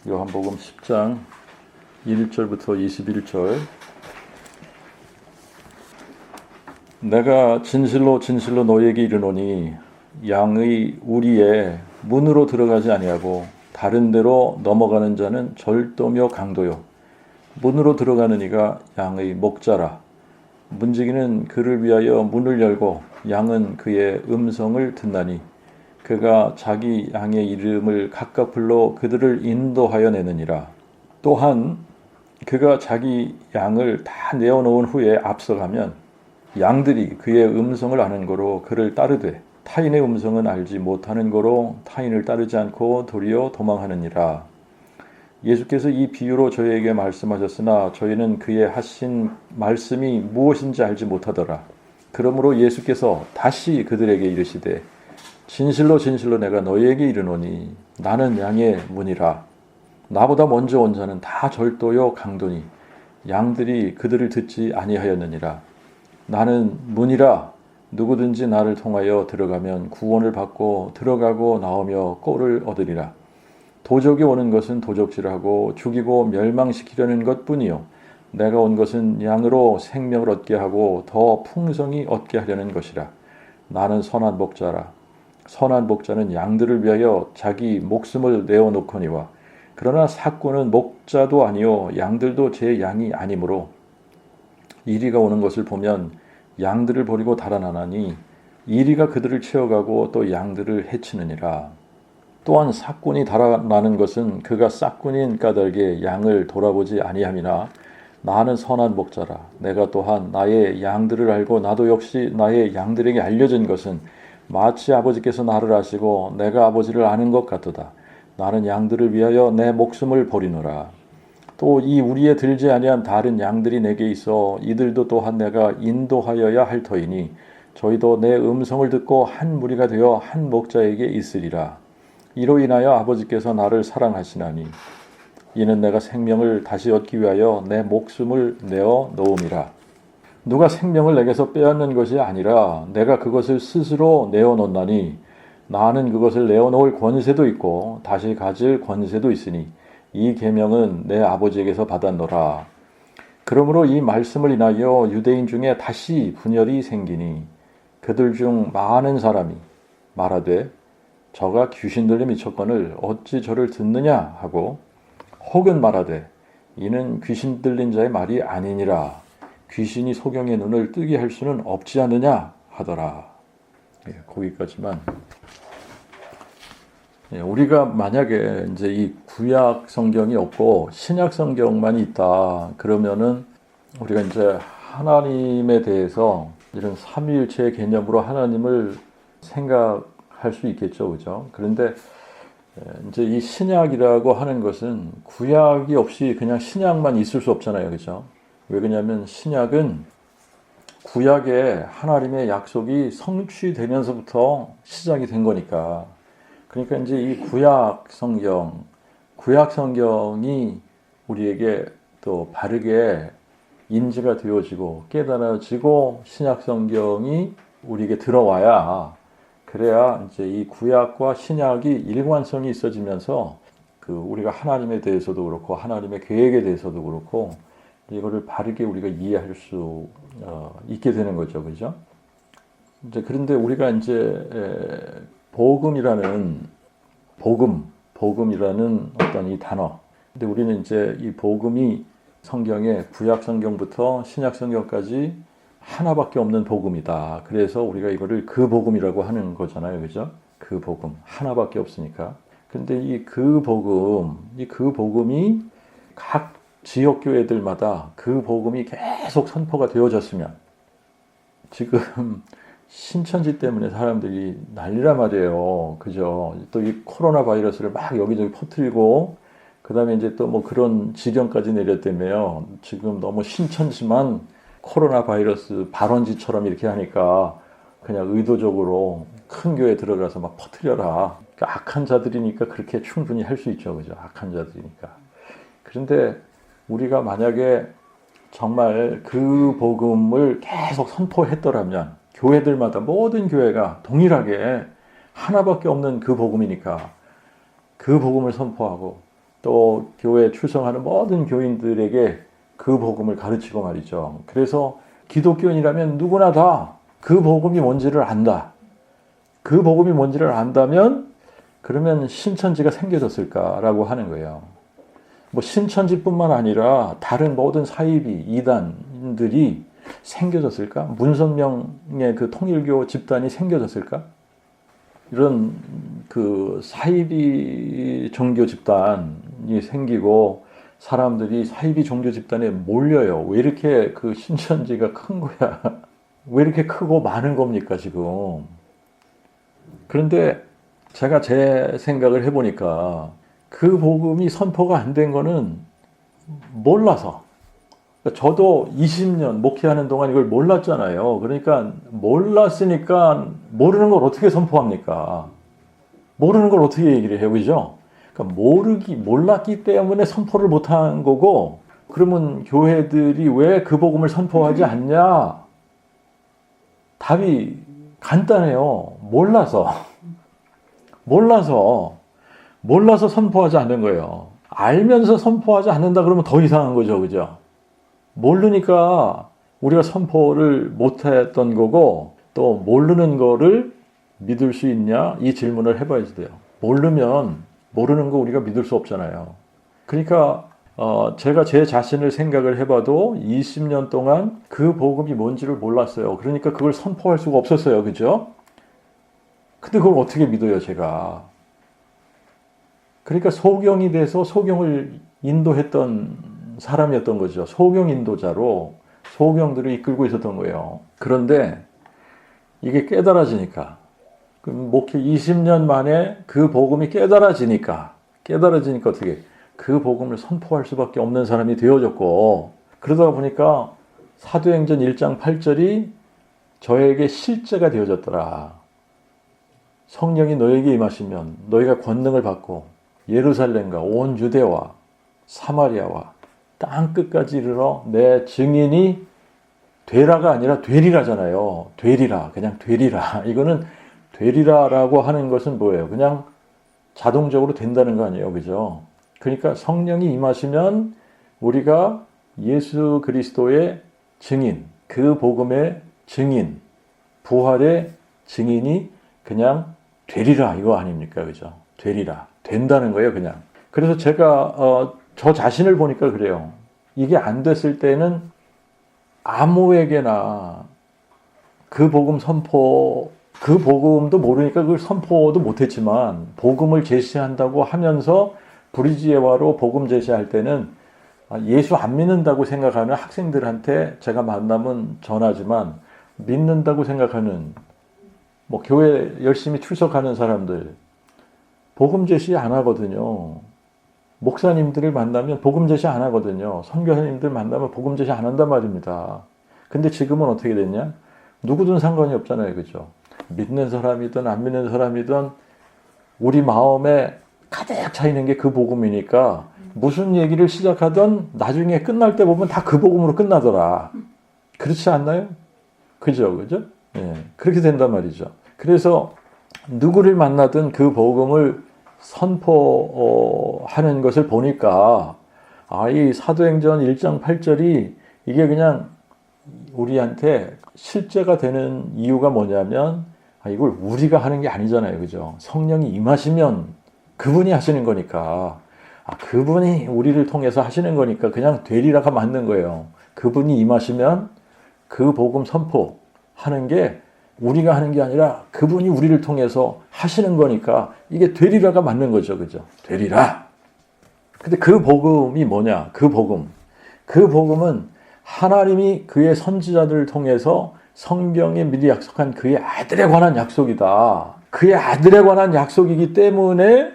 요한복음 10장 1절부터 21절. 내가 진실로 진실로 너희에게 이르노니 양의 우리의 문으로 들어가지 아니하고 다른 데로 넘어가는 자는 절도며 강도요 문으로 들어가는 이가 양의 목자라. 문지기는 그를 위하여 문을 열고 양은 그의 음성을 듣나니 그가 자기 양의 이름을 각각 불러 그들을 인도하여 내느니라. 또한 그가 자기 양을 다 내어놓은 후에 앞서가면 양들이 그의 음성을 아는 거로 그를 따르되 타인의 음성은 알지 못하는 거로 타인을 따르지 않고 도리어 도망하느니라. 예수께서 이 비유로 저희에게 말씀하셨으나 저희는 그의 하신 말씀이 무엇인지 알지 못하더라. 그러므로 예수께서 다시 그들에게 이르시되 진실로 진실로 내가 너희에게 이르노니 나는 양의 문이라. 나보다 먼저 온 자는 다 절도요 강도니 양들이 그들을 듣지 아니하였느니라. 나는 문이라. 누구든지 나를 통하여 들어가면 구원을 받고 들어가고 나오며 꼴을 얻으리라. 도적이 오는 것은 도적질하고 죽이고 멸망시키려는 것뿐이요 내가 온 것은 양으로 생명을 얻게 하고 더 풍성히 얻게 하려는 것이라. 나는 선한 목자라. 선한 목자는 양들을 위하여 자기 목숨을 내어놓거니와 그러나 삭구는 목자도 아니요 양들도 제 양이 아니므로 이리가 오는 것을 보면 양들을 버리고 달아나나니 이리가 그들을 채워가고 또 양들을 해치느니라. 또한 삭군이 달아나는 것은 그가 싹군인 까닭에 양을 돌아보지 아니함이나 나는 선한 목자라. 내가 또한 나의 양들을 알고 나도 역시 나의 양들에게 알려진 것은 마치 아버지께서 나를 아시고 내가 아버지를 아는 것 같도다. 나는 양들을 위하여 내 목숨을 버리노라. 또 이 우리에 들지 아니한 다른 양들이 내게 있어 이들도 또한 내가 인도하여야 할 터이니 저희도 내 음성을 듣고 한 무리가 되어 한 목자에게 있으리라. 이로 인하여 아버지께서 나를 사랑하시나니 이는 내가 생명을 다시 얻기 위하여 내 목숨을 내어 놓음이라. 누가 생명을 내게서 빼앗는 것이 아니라 내가 그것을 스스로 내어 놓나니 나는 그것을 내어 놓을 권세도 있고 다시 가질 권세도 있으니 이 계명은 내 아버지에게서 받았노라. 그러므로 이 말씀을 인하여 유대인 중에 다시 분열이 생기니 그들 중 많은 사람이 말하되 저가 귀신 들려 미쳤거늘 어찌 저를 듣느냐 하고 혹은 말하되 이는 귀신 들린 자의 말이 아니니라. 귀신이 소경의 눈을 뜨게 할 수는 없지 않느냐 하더라. 거기까지만. 우리가 만약에 이제 이 구약 성경이 없고 신약 성경만 있다 그러면은 우리가 이제 하나님에 대해서 이런 삼위일체의 개념으로 하나님을 생각할 수 있겠죠, 그죠? 그런데 이제 이 신약이라고 하는 것은 구약이 없이 그냥 신약만 있을 수 없잖아요, 그죠? 왜 그러냐면 신약은 구약에 하나님의 약속이 성취되면서부터 시작이 된 거니까. 그러니까 이제 이 구약 성경이 우리에게 또 바르게 인지가 되어지고 깨달아지고 신약 성경이 우리에게 들어와야 그래야 이제 이 구약과 신약이 일관성이 있어지면서 그 우리가 하나님에 대해서도 그렇고 하나님의 계획에 대해서도 그렇고 이거를 바르게 우리가 이해할 수 있게 되는 거죠, 그죠? 이제 그런데 우리가 이제 복음이라는 어떤 이 단어. 근데 우리는 이제 이 복음이 성경에 구약 성경부터 신약 성경까지 하나밖에 없는 복음이다. 그래서 우리가 이거를 그 복음이라고 하는 거잖아요, 그죠? 그 복음 하나밖에 없으니까. 근데 이 그 복음이 각 지역 교회들마다 그 복음이 계속 선포가 되어졌으면 지금 신천지 때문에 사람들이 난리란 말이에요. 그죠? 또 이 코로나 바이러스를 막 여기저기 퍼뜨리고, 그 다음에 이제 또 뭐 그런 지경까지 내렸다며요. 지금 너무 신천지만 코로나 바이러스 발원지처럼 이렇게 하니까 그냥 의도적으로 큰 교회 들어가서 막 퍼뜨려라. 그러니까 악한 자들이니까 그렇게 충분히 할 수 있죠. 그죠? 악한 자들이니까. 그런데 우리가 만약에 정말 그 복음을 계속 선포했더라면 교회들마다 모든 교회가 동일하게 하나밖에 없는 그 복음이니까 그 복음을 선포하고 또 교회에 출석하는 모든 교인들에게 그 복음을 가르치고 말이죠. 그래서 기독교인이라면 누구나 다 그 복음이 뭔지를 안다. 그 복음이 뭔지를 안다면 그러면 신천지가 생겨졌을까라고 하는 거예요. 뭐 신천지뿐만 아니라 다른 모든 사이비 이단들이 생겨졌을까? 문선명의 그 통일교 집단이 생겨졌을까? 이런 그 사이비 종교 집단이 생기고 사람들이 사이비 종교 집단에 몰려요. 왜 이렇게 그 신천지가 큰 거야? 왜 이렇게 크고 많은 겁니까, 지금? 그런데 제가 제 생각을 해보니까 그 복음이 선포가 안 된 거는 몰라서. 저도 20년 목회하는 동안 이걸 몰랐잖아요. 그러니까 몰랐으니까 모르는 걸 어떻게 선포합니까? 모르는 걸 어떻게 얘기를 해요, 그죠? 그러니까 몰랐기 때문에 선포를 못한 거고, 그러면 교회들이 왜 그 복음을 선포하지 않냐? 답이 간단해요. 몰라서 선포하지 않는 거예요. 알면서 선포하지 않는다 그러면 더 이상한 거죠, 그죠? 모르니까 우리가 선포를 못했던 거고, 또 모르는 거를 믿을 수 있냐? 이 질문을 해봐야 돼요. 모르면 모르는 거 우리가 믿을 수 없잖아요. 그러니까 제가 제 자신을 생각을 해봐도 20년 동안 그 복음이 뭔지를 몰랐어요. 그러니까 그걸 선포할 수가 없었어요. 그죠? 근데 그걸 어떻게 믿어요, 제가? 그러니까 소경이 돼서 소경을 인도했던 사람이었던 거죠. 소경 인도자로 소경들을 이끌고 있었던 거예요. 그런데 이게 깨달아지니까, 목회 20년 만에 그 복음이 깨달아지니까 어떻게 그 복음을 선포할 수밖에 없는 사람이 되어졌고, 그러다 보니까 사도행전 1장 8절이 저에게 실제가 되어졌더라. 성령이 너에게 임하시면 너희가 권능을 받고 예루살렘과 온 유대와 사마리아와 땅 끝까지 이르러 내 증인이 되라가 아니라 되리라잖아요. 되리라, 그냥 되리라. 이거는 되리라라고 하는 것은 뭐예요? 그냥 자동적으로 된다는 거 아니에요, 그죠? 그러니까 성령이 임하시면 우리가 예수 그리스도의 증인, 그 복음의 증인, 부활의 증인이 그냥 되리라 이거 아닙니까, 그죠? 되리라, 된다는 거예요, 그냥. 그래서 제가 저 자신을 보니까 그래요. 이게 안 됐을 때는 아무에게나 그 복음 선포, 그 복음도 모르니까 그걸 선포도 못했지만 복음을 제시한다고 하면서 브리지예화로 복음 제시할 때는 예수 안 믿는다고 생각하는 학생들한테 제가 만나면 전하지만 믿는다고 생각하는 뭐 교회 열심히 출석하는 사람들 복음 제시 안 하거든요. 목사님들을 만나면 복음 제시 안 하거든요. 선교사님들 만나면 복음 제시 안 한단 말입니다. 근데 지금은 어떻게 됐냐? 누구든 상관이 없잖아요. 그죠? 믿는 사람이든 안 믿는 사람이든 우리 마음에 가득 차 있는 게 그 복음이니까 무슨 얘기를 시작하든 나중에 끝날 때 보면 다 그 복음으로 끝나더라. 그렇지 않나요? 그죠? 그죠? 예, 그렇게 된단 말이죠. 그래서 누구를 만나든 그 복음을 선포하는 것을 보니까 이 사도행전 1장 8절이 이게 그냥 우리한테 실제가 되는 이유가 뭐냐면 이걸 우리가 하는 게 아니잖아요. 그죠? 성령이 임하시면 그분이 하시는 거니까 그분이 우리를 통해서 하시는 거니까 그냥 되리라가 맞는 거예요. 그분이 임하시면 그 복음 선포하는 게 우리가 하는 게 아니라 그분이 우리를 통해서 하시는 거니까 이게 되리라가 맞는 거죠. 그죠? 되리라. 근데 그 복음이 뭐냐? 그 복음은 하나님이 그의 선지자들을 통해서 성경에 미리 약속한 그의 아들에 관한 약속이다. 그의 아들에 관한 약속이기 때문에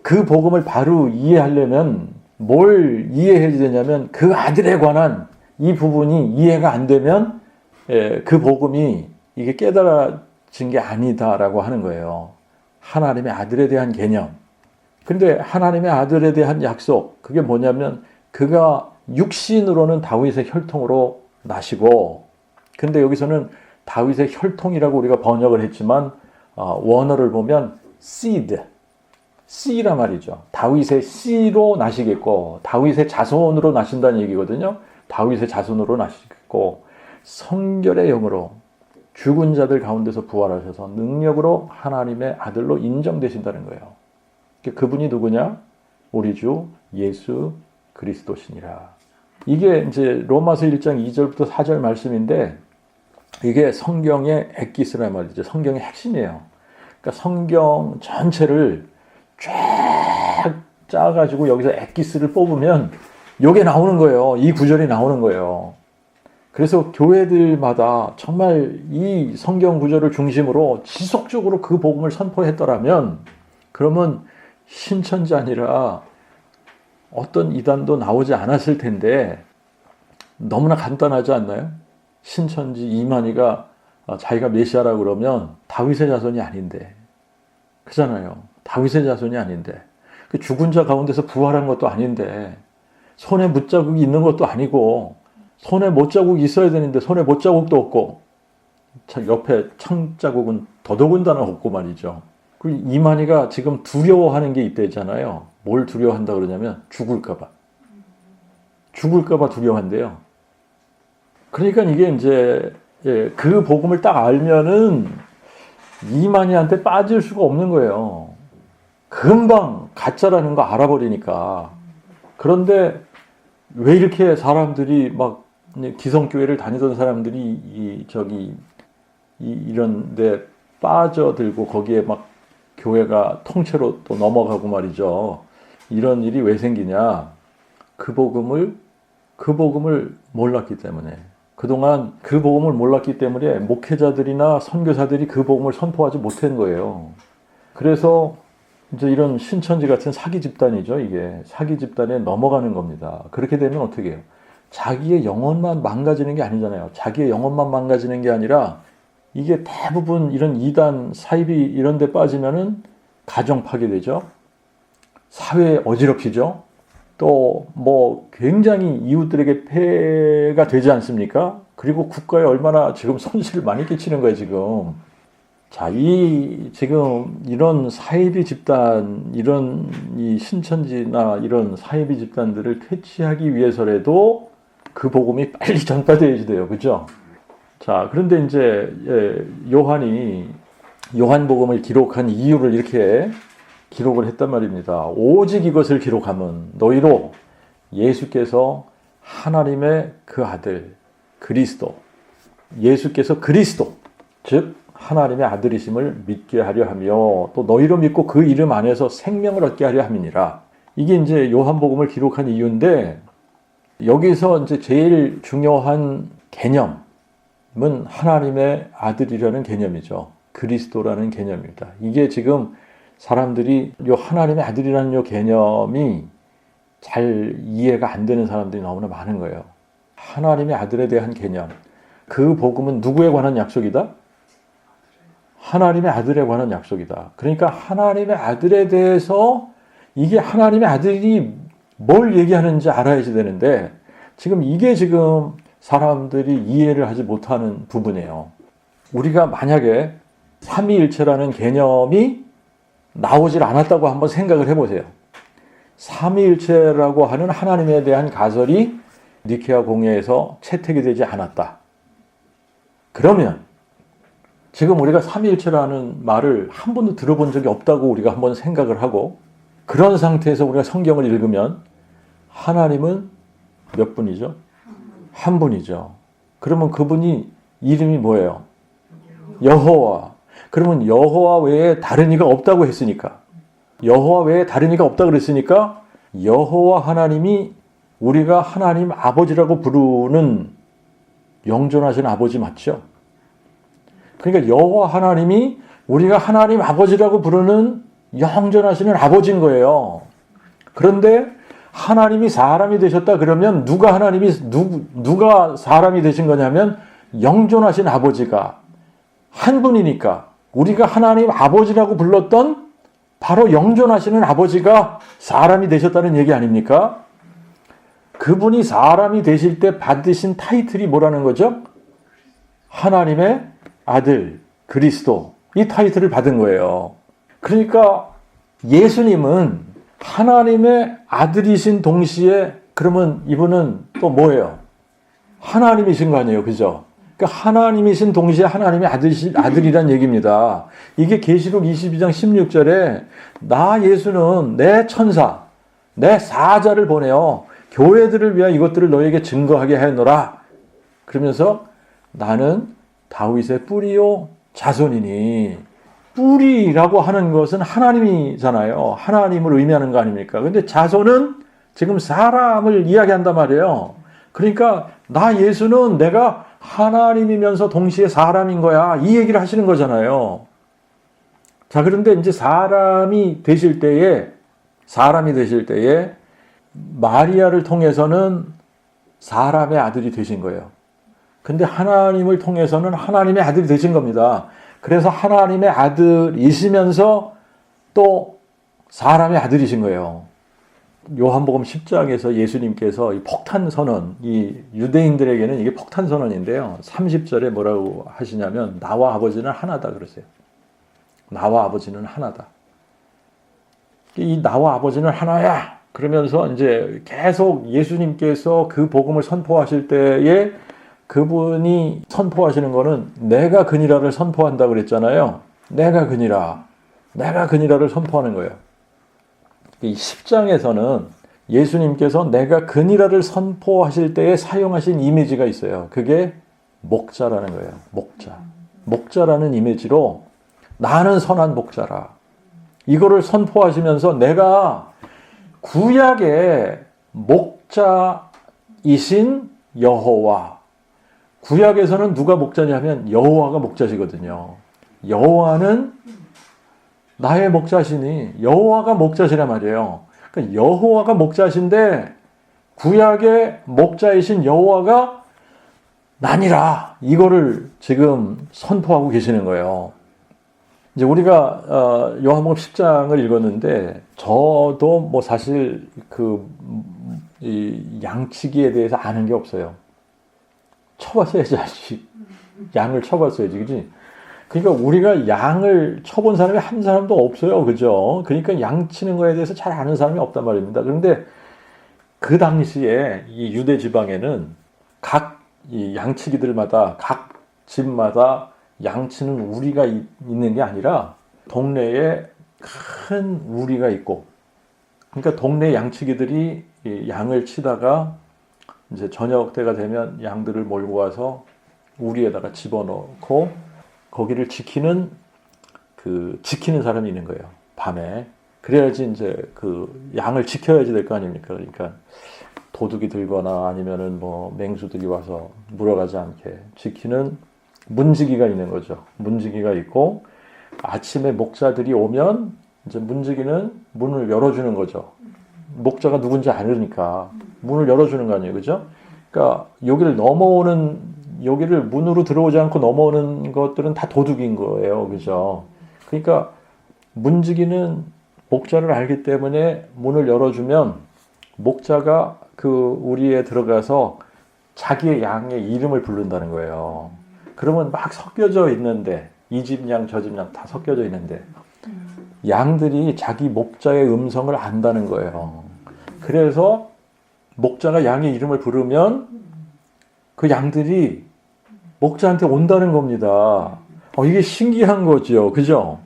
그 복음을 바로 이해하려면 뭘 이해해야 되냐면 그 아들에 관한 이 부분이 이해가 안 되면 그 복음이 이게 깨달아진 게 아니다라고 하는 거예요. 하나님의 아들에 대한 개념. 근데 하나님의 아들에 대한 약속, 그게 뭐냐면 그가 육신으로는 다윗의 혈통으로 나시고, 근데 여기서는 다윗의 혈통이라고 우리가 번역을 했지만 원어를 보면 seed, 씨라 말이죠. 다윗의 씨로 나시겠고 다윗의 자손으로 나신다는 얘기거든요. 다윗의 자손으로 나시겠고 성결의 영으로 죽은 자들 가운데서 부활하셔서 능력으로 하나님의 아들로 인정되신다는 거예요. 그분이 누구냐? 우리 주 예수 그리스도시니라. 이게 이제 로마서 1장 2절부터 4절 말씀인데 이게 성경의 엑기스란 말이죠. 성경의 핵심이에요. 그러니까 성경 전체를 쫙 짜가지고 여기서 엑기스를 뽑으면 이게 나오는 거예요. 이 구절이 나오는 거예요. 그래서 교회들마다 정말 이 성경 구절을 중심으로 지속적으로 그 복음을 선포했더라면 그러면 신천지 아니라 어떤 이단도 나오지 않았을 텐데 너무나 간단하지 않나요? 신천지 이만희가 자기가 메시아라고 그러면 다윗의 자손이 아닌데 그잖아요. 다윗의 자손이 아닌데 죽은 자 가운데서 부활한 것도 아닌데 손에 못자국이 있는 것도 아니고 손에 못자국이 있어야 되는데 손에 못자국도 없고 옆에 창자국은 더더군다나 없고 말이죠. 그 이만희가 지금 두려워하는 게 있대잖아요. 뭘 두려워한다 그러냐면 죽을까 봐 두려워한대요. 그러니까 이게 이제 그 복음을 딱 알면은 이만희한테 빠질 수가 없는 거예요. 금방 가짜라는 거 알아버리니까. 그런데 왜 이렇게 사람들이 막 기성교회를 다니던 사람들이 이런데 빠져들고 거기에 막 교회가 통째로 또 넘어가고 말이죠. 이런 일이 왜 생기냐? 그 복음을 몰랐기 때문에. 그동안 그 복음을 몰랐기 때문에 목회자들이나 선교사들이 그 복음을 선포하지 못한 거예요. 그래서 이제 이런 신천지 같은 사기 집단이죠. 이게 사기 집단에 넘어가는 겁니다. 그렇게 되면 어떻게 해요? 자기의 영혼만 망가지는 게 아니잖아요. 자기의 영혼만 망가지는 게 아니라 이게 대부분 이런 이단, 사이비 이런 데 빠지면은 가정 파괴되죠. 사회 어지럽히죠. 또 뭐 굉장히 이웃들에게 폐해가 되지 않습니까? 그리고 국가에 얼마나 지금 손실을 많이 끼치는 거예요, 지금. 자, 지금 이런 사이비 집단, 이런 이 신천지나 이런 사이비 집단들을 퇴치하기 위해서라도 그 복음이 빨리 전파되어야 돼요. 그죠? 자, 그런데 이제 요한이 요한복음을 기록한 이유를 이렇게 기록을 했단 말입니다. 오직 이것을 기록하면 너희로 예수께서 하나님의 그 아들 그리스도, 예수께서 그리스도, 즉 하나님의 아들이심을 믿게 하려 하며 또 너희로 믿고 그 이름 안에서 생명을 얻게 하려 함이니라. 이게 이제 요한복음을 기록한 이유인데 여기서 이제 제일 중요한 개념은 하나님의 아들이라는 개념이죠. 그리스도라는 개념입니다. 이게 지금 사람들이 요 하나님의 아들이라는 요 개념이 잘 이해가 안 되는 사람들이 너무나 많은 거예요. 하나님의 아들에 대한 개념. 그 복음은 누구에 관한 약속이다? 하나님의 아들에 관한 약속이다. 그러니까 하나님의 아들에 대해서 이게 하나님의 아들이 뭘 얘기하는지 알아야지 되는데 이게 지금 사람들이 이해를 하지 못하는 부분이에요. 우리가 만약에 삼위일체라는 개념이 나오질 않았다고 한번 생각을 해보세요. 삼위일체라고 하는 하나님에 대한 가설이 니케아 공회에서 채택이 되지 않았다. 그러면 지금 우리가 삼위일체라는 말을 한 번도 들어본 적이 없다고 우리가 한번 생각을 하고 그런 상태에서 우리가 성경을 읽으면 하나님은 몇 분이죠? 한 분이죠. 그러면 그분이 이름이 뭐예요? 여호와. 그러면 여호와 외에 다른 이가 없다고 했으니까 여호와 외에 다른 이가 없다고 그랬으니까 여호와 하나님이 우리가 하나님 아버지라고 부르는 영존하신 아버지 맞죠? 그러니까 여호와 하나님이 우리가 하나님 아버지라고 부르는 영존하시는 아버지인 거예요. 그런데 하나님이 사람이 되셨다 그러면 누가 사람이 되신 거냐면 영존하신 아버지가 한 분이니까 우리가 하나님 아버지라고 불렀던 바로 영존하시는 아버지가 사람이 되셨다는 얘기 아닙니까? 그분이 사람이 되실 때 받으신 타이틀이 뭐라는 거죠? 하나님의 아들, 그리스도. 이 타이틀을 받은 거예요. 그러니까 예수님은 하나님의 아들이신 동시에 그러면 이분은 또 뭐예요? 하나님이신 거 아니에요, 그죠? 그러니까 하나님이신 동시에 하나님의 아들이란 얘기입니다. 이게 계시록 22장 16절에 나 예수는 내 천사, 내 사자를 보내어 교회들을 위하여 이것들을 너에게 증거하게 하였노라. 그러면서 나는 다윗의 뿌리요 자손이니, 뿌리라고 하는 것은 하나님이잖아요. 하나님을 의미하는 거 아닙니까? 근데 자손은 지금 사람을 이야기한단 말이에요. 그러니까 나 예수는 내가 하나님이면서 동시에 사람인 거야. 이 얘기를 하시는 거잖아요. 자, 그런데 이제 사람이 되실 때에 마리아를 통해서는 사람의 아들이 되신 거예요. 근데 하나님을 통해서는 하나님의 아들이 되신 겁니다. 그래서 하나님의 아들이시면서 또 사람의 아들이신 거예요. 요한복음 10장에서 예수님께서 이 폭탄 선언, 이 유대인들에게는 이게 폭탄 선언인데요. 30절에 뭐라고 하시냐면 나와 아버지는 하나다 그러세요. 나와 아버지는 하나다. 이 나와 아버지는 하나야. 그러면서 이제 계속 예수님께서 그 복음을 선포하실 때에 그분이 선포하시는 거는 내가 그니라를 선포한다 그랬잖아요. 내가 그니라를 선포하는 거예요. 이 10장에서는 예수님께서 내가 그니라를 선포하실 때에 사용하신 이미지가 있어요. 그게 목자라는 거예요. 목자라는 이미지로 나는 선한 목자라. 이거를 선포하시면서 내가 구약의 목자이신 여호와. 구약에서는 누가 목자냐면 여호와가 목자시거든요. 여호와는 나의 목자시니 여호와가 목자시란 말이에요. 그러니까 여호와가 목자신데 구약의 목자이신 여호와가 나니라. 이거를 지금 선포하고 계시는 거예요. 이제 우리가 요한복음 10장을 읽었는데 저도 뭐 사실 이 양치기에 대해서 아는 게 없어요. 쳐봤어야지 알지. 양을 쳐봤어야지, 그지? 그러니까 우리가 양을 쳐본 사람이 한 사람도 없어요, 그죠? 그러니까 양 치는 거에 대해서 잘 아는 사람이 없단 말입니다. 그런데 그 당시에 이 유대 지방에는 각 이 양치기들마다 각 집마다 양치는 우리가 있는 게 아니라 동네에 큰 우리가 있고, 그러니까 동네 양치기들이 이 양을 치다가 이제 저녁 때가 되면 양들을 몰고 와서 우리에다가 집어넣고 거기를 지키는 사람이 있는 거예요. 밤에. 그래야지 이제 그 양을 지켜야지 될 거 아닙니까? 그러니까 도둑이 들거나 아니면은 뭐 맹수들이 와서 물어가지 않게 지키는 문지기가 있는 거죠. 문지기가 있고 아침에 목자들이 오면 이제 문지기는 문을 열어주는 거죠. 목자가 누군지 알으니까 문을 열어주는 거 아니에요, 그죠? 그러니까 여기를 문으로 들어오지 않고 넘어오는 것들은 다 도둑인 거예요, 그죠? 그러니까 문지기는 목자를 알기 때문에 문을 열어주면 목자가 그 우리에 들어가서 자기의 양의 이름을 부른다는 거예요. 그러면 막 섞여져 있는데 이 집 양, 저 집 양 다 섞여져 있는데 양들이 자기 목자의 음성을 안다는 거예요. 그래서 목자가 양의 이름을 부르면 그 양들이 목자한테 온다는 겁니다. 이게 신기한 거죠. 그죠?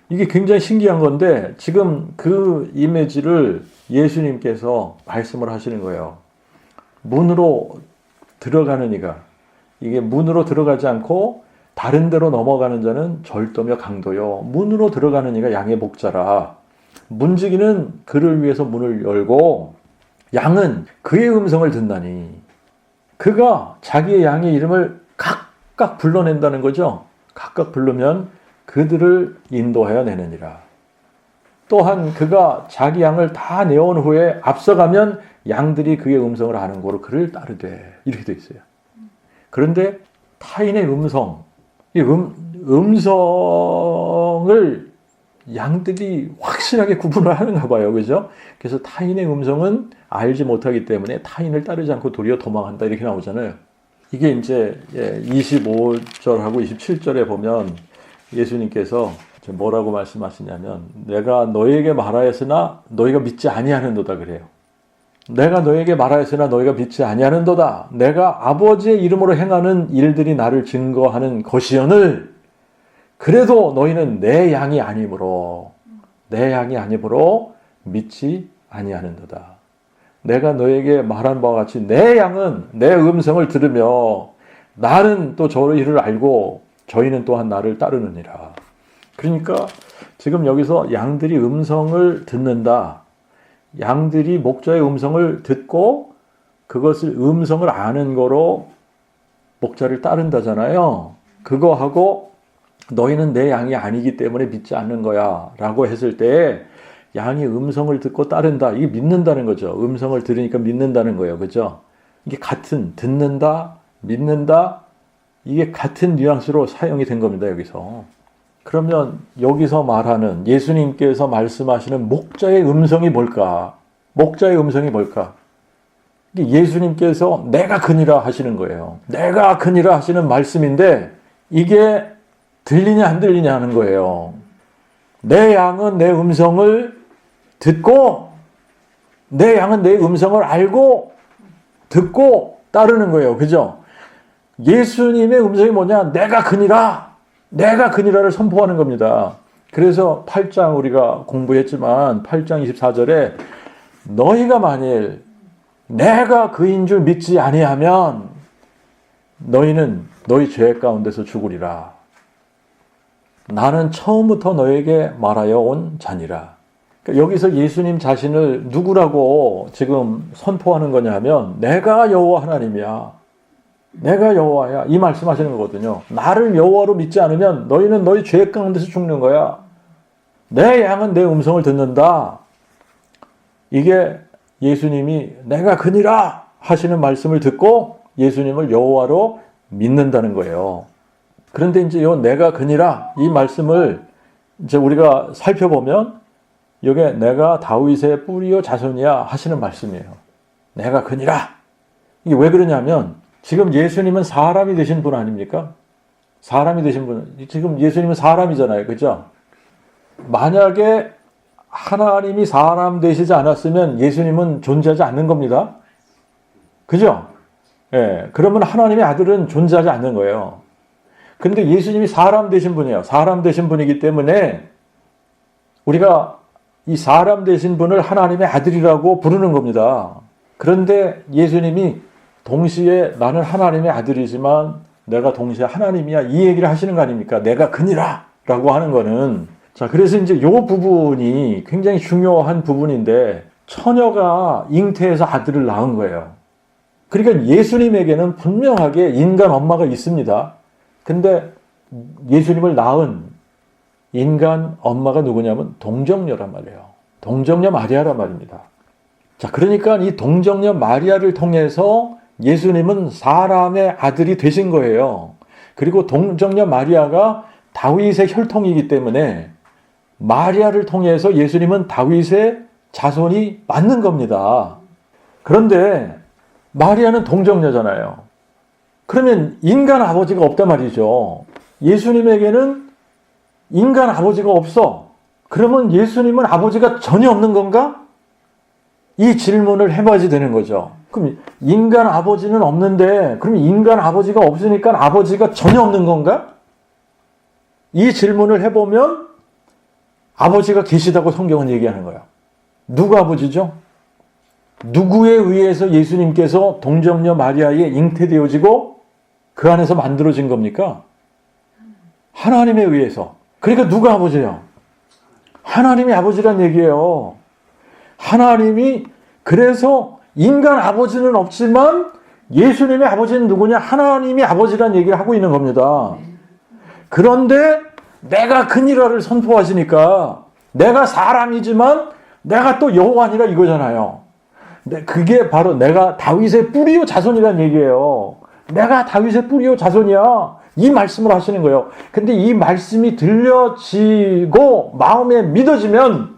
이게 굉장히 신기한 건데 지금 그 이미지를 예수님께서 말씀을 하시는 거예요. 문으로 들어가는 이가, 이게 문으로 들어가지 않고 다른 데로 넘어가는 자는 절도며 강도요. 문으로 들어가는 이가 양의 목자라. 문지기는 그를 위해서 문을 열고 양은 그의 음성을 듣나니. 그가 자기의 양의 이름을 각각 불러낸다는 거죠. 각각 부르면 그들을 인도하여 내느니라. 또한 그가 자기 양을 다 내온 후에 앞서가면 양들이 그의 음성을 아는 고로 그를 따르되. 이렇게 되어 있어요. 그런데 타인의 음성, 이 음성을 양들이 확실하게 구분을 하는가 봐요. 그죠? 그래서 타인의 음성은 알지 못하기 때문에 타인을 따르지 않고 도리어 도망한다. 이렇게 나오잖아요. 이게 이제 25절하고 27절에 보면 예수님께서 뭐라고 말씀하시냐면 내가 너에게 말하였으나 너희가 믿지 아니하는도다 그래요. 내가 너에게 말하였으나 너희가 믿지 아니하는도다. 내가 아버지의 이름으로 행하는 일들이 나를 증거하는 것이오늘 그래도 너희는 내 양이 아니므로 믿지 아니하는도다. 내가 너에게 말한 바와 같이 내 양은 내 음성을 들으며 나는 또 저희를 알고 저희는 또한 나를 따르느니라. 그러니까 지금 여기서 양들이 음성을 듣는다. 양들이 목자의 음성을 듣고 그것을 음성을 아는 거로 목자를 따른다잖아요. 그거하고 너희는 내 양이 아니기 때문에 믿지 않는 거야 라고 했을 때 양이 음성을 듣고 따른다. 이게 믿는다는 거죠. 음성을 들으니까 믿는다는 거예요. 그죠? 이게 같은 듣는다, 믿는다 이게 같은 뉘앙스로 사용이 된 겁니다. 여기서. 그러면 여기서 말하는 예수님께서 말씀하시는 목자의 음성이 뭘까? 목자의 음성이 뭘까? 예수님께서 내가 그니라 하시는 거예요. 내가 그니라 하시는 말씀인데 이게 들리냐 안 들리냐 하는 거예요. 내 양은 내 음성을 듣고 내 양은 내 음성을 알고 듣고 따르는 거예요. 그죠? 예수님의 음성이 뭐냐? 내가 그니라를 선포하는 겁니다. 그래서 8장 우리가 공부했지만 8장 24절에 너희가 만일 내가 그인 줄 믿지 아니하면 너희는 너희 죄 가운데서 죽으리라. 나는 처음부터 너에게 말하여 온 자니라. 그러니까 여기서 예수님 자신을 누구라고 지금 선포하는 거냐 하면 내가 여호와 하나님이야. 내가 여호와야. 이 말씀하시는 거거든요. 나를 여호와로 믿지 않으면 너희는 너희 죄 가운데서 죽는 거야. 내 양은 내 음성을 듣는다. 이게 예수님이 내가 그니라 하시는 말씀을 듣고 예수님을 여호와로 믿는다는 거예요. 그런데 이제 요 내가 그니라 이 말씀을 이제 우리가 살펴보면 이게 내가 다윗의 뿌리요 자손이야 하시는 말씀이에요. 내가 그니라. 이게 왜 그러냐면 지금 예수님은 사람이 되신 분 아닙니까? 사람이 되신 분. 지금 예수님은 사람이잖아요. 그죠? 만약에 하나님이 사람 되시지 않았으면 예수님은 존재하지 않는 겁니다. 그죠? 예. 그러면 하나님의 아들은 존재하지 않는 거예요. 근데 예수님이 사람 되신 분이에요. 사람 되신 분이기 때문에 우리가 이 사람 되신 분을 하나님의 아들이라고 부르는 겁니다. 그런데 예수님이 동시에 나는 하나님의 아들이지만 내가 동시에 하나님이야 이 얘기를 하시는 거 아닙니까? 내가 그니라 라고 하는 거는 자 그래서 이제 요 부분이 굉장히 중요한 부분인데 처녀가 잉태해서 아들을 낳은 거예요. 그러니까 예수님에게는 분명하게 인간 엄마가 있습니다. 근데 예수님을 낳은 인간 엄마가 누구냐면 동정녀란 말이에요. 동정녀 마리아란 말입니다. 자, 그러니까 이 동정녀 마리아를 통해서 예수님은 사람의 아들이 되신 거예요. 그리고 동정녀 마리아가 다윗의 혈통이기 때문에 마리아를 통해서 예수님은 다윗의 자손이 맞는 겁니다. 그런데 마리아는 동정녀잖아요. 그러면 인간 아버지가 없단 말이죠. 예수님에게는 인간 아버지가 없어. 그러면 예수님은 아버지가 전혀 없는 건가? 이 질문을 해봐야지 되는 거죠. 그럼 인간 아버지는 없는데 그럼 인간 아버지가 없으니까 아버지가 전혀 없는 건가? 이 질문을 해보면 아버지가 계시다고 성경은 얘기하는 거예요. 누구 아버지죠? 누구에 의해서 예수님께서 동정녀 마리아에 잉태되어지고 그 안에서 만들어진 겁니까? 하나님에 의해서. 그러니까 누가 아버지예요? 하나님이 아버지란 얘기예요. 하나님이 그래서 인간 아버지는 없지만 예수님의 아버지는 누구냐? 하나님이 아버지란 얘기를 하고 있는 겁니다. 그런데 내가 그니라를 선포하시니까 내가 사람이지만 내가 또 여호와니라 이거잖아요. 그게 바로 내가 다윗의 뿌리요 자손이란 얘기예요. 내가 다윗의 뿌리요 자손이야. 이 말씀을 하시는 거예요. 근데 이 말씀이 들려지고 마음에 믿어지면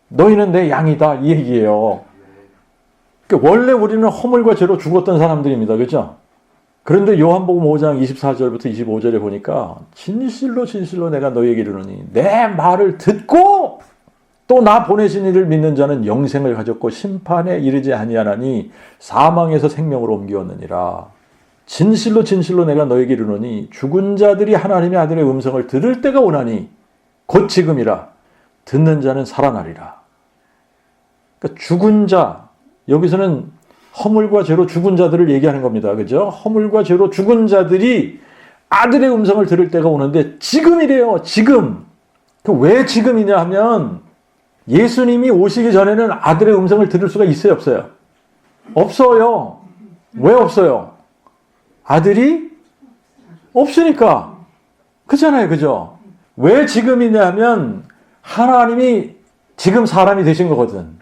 너희는 내 양이다 이 얘기예요. 그러니까 원래 우리는 허물과 죄로 죽었던 사람들입니다. 그렇죠? 그런데 요한복음 5장 24절부터 25절에 보니까 진실로 진실로 내가 너희에게 이르노니 내 말을 듣고 또 나 보내신 이를 믿는 자는 영생을 가졌고 심판에 이르지 아니하나니 사망에서 생명으로 옮기었느니라. 진실로 진실로 내가 너희에게 이르노니 죽은 자들이 하나님의 아들의 음성을 들을 때가 오나니 곧 지금이라. 듣는 자는 살아나리라. 그러니까 죽은 자, 여기서는 허물과 죄로 죽은 자들을 얘기하는 겁니다. 그죠? 허물과 죄로 죽은 자들이 아들의 음성을 들을 때가 오는데 지금이래요. 지금. 왜 지금이냐 하면 예수님이 오시기 전에는 아들의 음성을 들을 수가 있어요, 없어요? 없어요. 왜 없어요? 아들이 없으니까. 그렇잖아요. 그죠? 왜 지금이냐 하면 하나님이 지금 사람이 되신 거거든.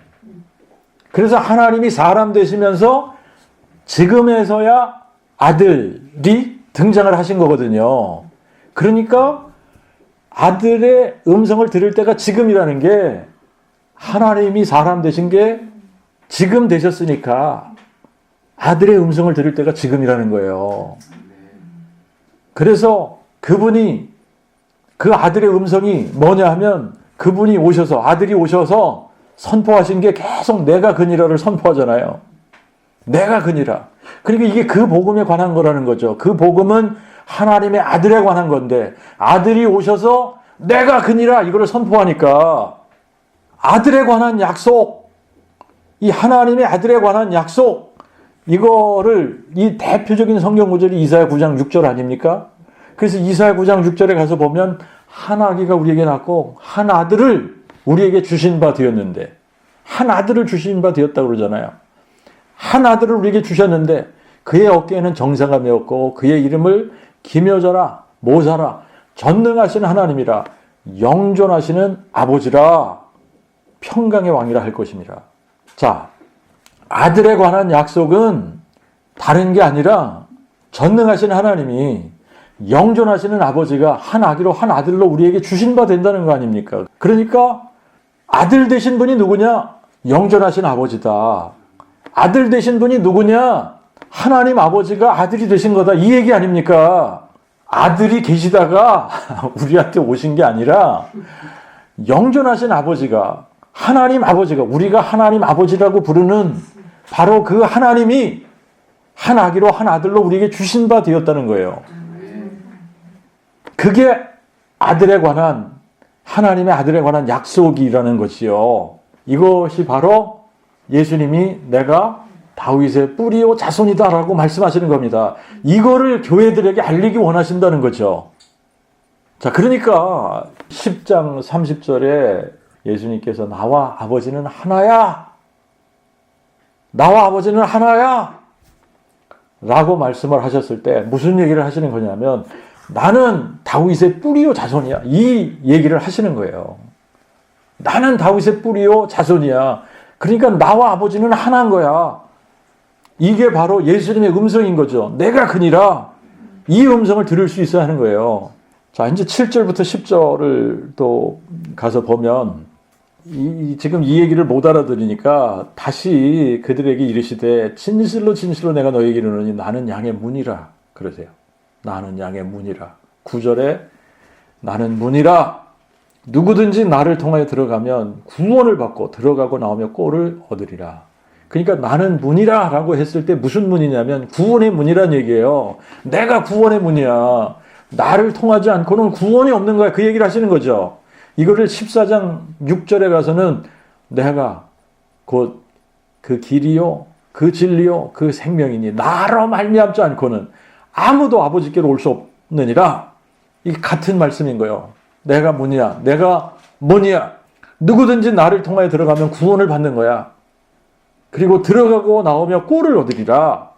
그래서 하나님이 사람 되시면서 지금에서야 아들이 등장을 하신 거거든요. 그러니까 아들의 음성을 들을 때가 지금이라는 게 하나님이 사람 되신 게 지금 되셨으니까 아들의 음성을 들을 때가 지금이라는 거예요. 그래서 그분이 그 아들의 음성이 뭐냐 하면 그분이 오셔서 아들이 오셔서 선포하신 게 계속 내가 그니라를 선포하잖아요. 내가 그니라. 그러니까 이게 그 복음에 관한 거라는 거죠. 그 복음은 하나님의 아들에 관한 건데 아들이 오셔서 내가 그니라 이거를 선포하니까 아들에 관한 약속, 이 하나님의 아들에 관한 약속, 이거를 이 대표적인 성경 구절이 이사야 9장 6절 아닙니까? 그래서 이사야 9장 6절에 가서 보면 한 아기가 우리에게 낳고 한 아들을 우리에게 주신 바 되었는데 한 아들을 주신 바 되었다고 그러잖아요. 한 아들을 우리에게 주셨는데 그의 어깨에는 정사가 메었고 그의 이름을 기묘자라 모사라 전능하신 하나님이라 영존하시는 아버지라 평강의 왕이라 할 것입니다. 자, 아들에 관한 약속은 다른 게 아니라 전능하신 하나님이 영존하시는 아버지가 한 아기로 한 아들로 우리에게 주신 바 된다는 거 아닙니까? 그러니까 아들 되신 분이 누구냐? 영존하신 아버지다. 아들 되신 분이 누구냐? 하나님 아버지가 아들이 되신 거다. 이 얘기 아닙니까? 아들이 계시다가 우리한테 오신 게 아니라 영존하신 아버지가 하나님 아버지가 우리가 하나님 아버지라고 부르는 바로 그 하나님이 한 아기로 한 아들로 우리에게 주신 바 되었다는 거예요. 그게 아들에 관한 하나님의 아들에 관한 약속이라는 것이요. 이것이 바로 예수님이 내가 다윗의 뿌리요 자손이다라고 말씀하시는 겁니다. 이거를 교회들에게 알리기 원하신다는 거죠. 자, 그러니까 10장 30절에 예수님께서 나와 아버지는 하나야. 나와 아버지는 하나야. 라고 말씀을 하셨을 때 무슨 얘기를 하시는 거냐면 나는 다윗의 뿌리요 자손이야. 이 얘기를 하시는 거예요. 나는 다윗의 뿌리요 자손이야. 그러니까 나와 아버지는 하나인 거야. 이게 바로 예수님의 음성인 거죠. 내가 그니라. 이 음성을 들을 수 있어야 하는 거예요. 자, 이제 7절부터 10절을 또 가서 보면 지금 이 얘기를 못 알아들으니까 다시 그들에게 이르시되 진실로 진실로 내가 너에게 이르노니 나는 양의 문이라 그러세요. 나는 양의 문이라. 9절에 나는 문이라. 누구든지 나를 통하여 들어가면 구원을 받고 들어가고 나오며 꼴을 얻으리라. 그러니까 나는 문이라 라고 했을 때 무슨 문이냐면 구원의 문이란 얘기예요. 내가 구원의 문이야. 나를 통하지 않고는 구원이 없는 거야. 그 얘기를 하시는 거죠. 이거를 14장 6절에 가서는 내가 곧 그 길이요 그 진리요 그 생명이니 나로 말미암지 않고는 아무도 아버지께로 올 수 없느니라. 이게 같은 말씀인 거예요. 내가 문이야. 내가 문이야. 누구든지 나를 통하여 들어가면 구원을 받는 거야. 그리고 들어가고 나오며 꼴을 얻으리라.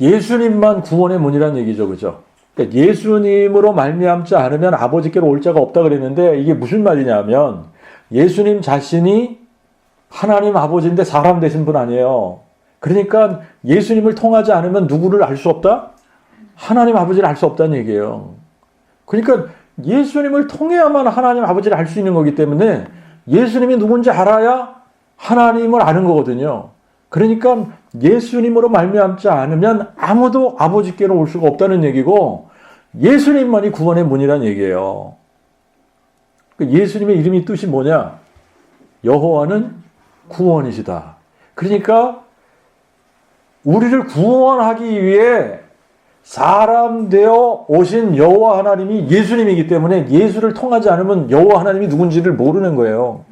예수님만 구원의 문이란 얘기죠. 그죠? 그러니까 예수님으로 말미암지 않으면 아버지께로 올 자가 없다 그랬는데 이게 무슨 말이냐면 예수님 자신이 하나님 아버지인데 사람 되신 분 아니에요. 그러니까 예수님을 통하지 않으면 누구를 알 수 없다? 하나님 아버지를 알 수 없다는 얘기예요. 그러니까 예수님을 통해야만 하나님 아버지를 알 수 있는 거기 때문에 예수님이 누군지 알아야 하나님을 아는 거거든요. 그러니까 예수님으로 말미암지 않으면 아무도 아버지께로 올 수가 없다는 얘기고 예수님만이 구원의 문이란 얘기예요. 예수님의 이름이 뜻이 뭐냐? 여호와는 구원이시다. 그러니까 우리를 구원하기 위해 사람 되어 오신 여호와 하나님이 예수님이기 때문에 예수를 통하지 않으면 여호와 하나님이 누군지를 모르는 거예요.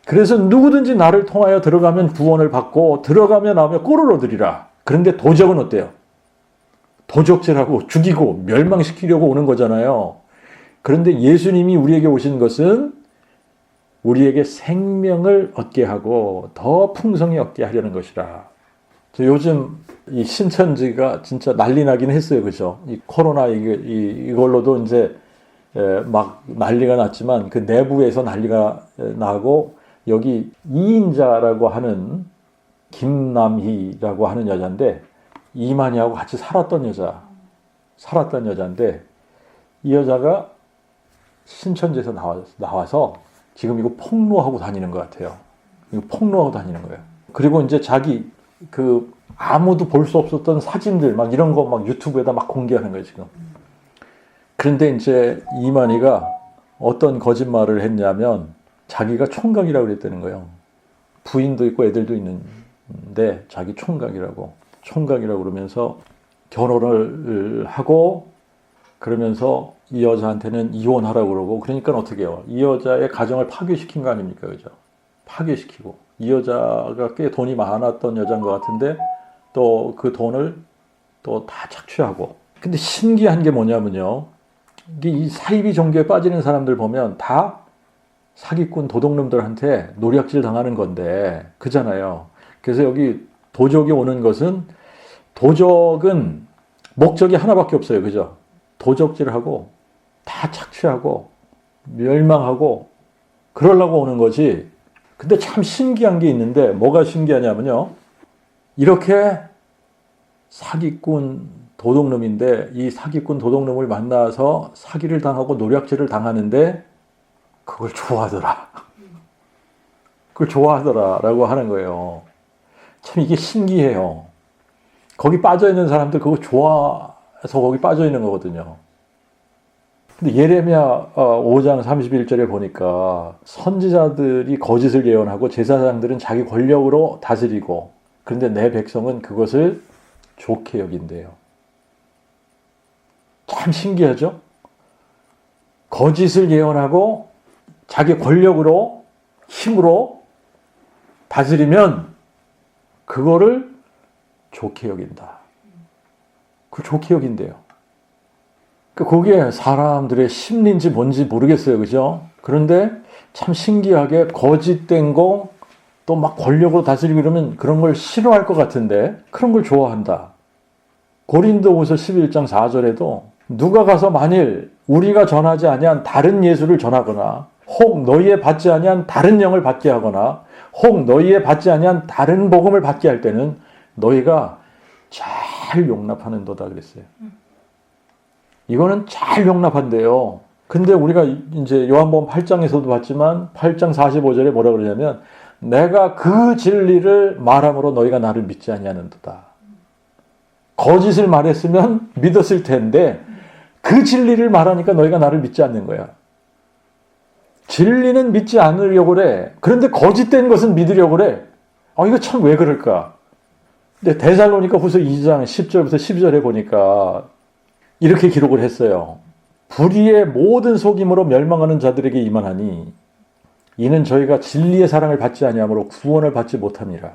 그래서 누구든지 나를 통하여 들어가면 구원을 받고 들어가며 나오며 꼴을 얻으리라. 그런데 도적은 어때요? 도적질하고 죽이고 멸망시키려고 오는 거잖아요. 그런데 예수님이 우리에게 오신 것은 우리에게 생명을 얻게 하고 더 풍성히 얻게 하려는 것이라. 요즘 이 신천지가 진짜 난리 나긴 했어요. 그죠? 이 코로나 이걸로도 이제 막 난리가 났지만 그 내부에서 난리가 나고 여기 이인자라고 하는 김남희라고 하는 여자인데 이만희하고 같이 살았던 여자인데 이 여자가 신천지에서 나와서 지금 이거 폭로하고 다니는 것 같아요. 이거 폭로하고 다니는 거예요. 그리고 이제 자기 아무도 볼 수 없었던 사진들 막 이런 거 막 유튜브에다 막 공개하는 거예요, 지금. 그런데 이제 이만희가 어떤 거짓말을 했냐면 자기가 총각이라고 그랬다는 거예요. 부인도 있고 애들도 있는데 자기 총각이라고 그러면서 결혼을 하고 그러면서 이 여자한테는 이혼하라고 그러고 그러니까 어떻게 해요? 이 여자의 가정을 파괴시킨 거 아닙니까? 그죠? 파괴시키고 이 여자가 꽤 돈이 많았던 여자인 것 같은데 또 그 돈을 또 다 착취하고. 근데 신기한 게 뭐냐면요. 이 사이비 종교에 빠지는 사람들 보면 다 사기꾼 도둑놈들한테 노략질 당하는 건데 그잖아요. 그래서 여기 도적이 오는 것은 도적은 목적이 하나밖에 없어요. 그죠? 도적질하고 다 착취하고 멸망하고 그러려고 오는 거지. 근데 참 신기한 게 있는데 뭐가 신기하냐면요. 이렇게 사기꾼 도둑놈인데 이 사기꾼 도둑놈을 만나서 사기를 당하고 노략질을 당하는데 그걸 좋아하더라라고 하는 거예요. 참 이게 신기해요. 거기 빠져있는 사람들 그거 좋아해서 거기 빠져있는 거거든요. 근데 예레미야 5장 31절에 보니까 선지자들이 거짓을 예언하고 제사장들은 자기 권력으로 다스리고 그런데 내 백성은 그것을 좋게 여긴대요. 참 신기하죠? 거짓을 예언하고 자기 권력으로 힘으로 다스리면 그거를 좋게 여긴다. 그걸 좋게 여긴대요. 그게 사람들의 심리인지 뭔지 모르겠어요. 그죠? 그런데 참 신기하게 거짓된 거 또 막 권력으로 다스리고 이러면 그런 걸 싫어할 것 같은데 그런 걸 좋아한다. 고린도후서 11장 4절에도 누가 가서 만일 우리가 전하지 아니한 다른 예수를 전하거나 혹 너희에 받지 아니한 다른 영을 받게 하거나 혹 너희에 받지 아니한 다른 복음을 받게 할 때는 너희가 잘 용납하는도다 그랬어요. 이거는 잘 용납한대요. 근데 우리가 이제 요한복음 8장에서도 봤지만 8장 45절에 뭐라 그러냐면 내가 그 진리를 말함으로 너희가 나를 믿지 아니하는도다. 거짓을 말했으면 믿었을 텐데 그 진리를 말하니까 너희가 나를 믿지 않는 거야. 진리는 믿지 않으려고 그래. 그런데 거짓된 것은 믿으려고 그래. 이거 참 왜 그럴까? 근데 데살로니가 후서 2장 10절부터 12절에 보니까 이렇게 기록을 했어요. 불의의 모든 속임으로 멸망하는 자들에게 임하나니 이는 저희가 진리의 사랑을 받지 아니하므로 구원을 받지 못함이라.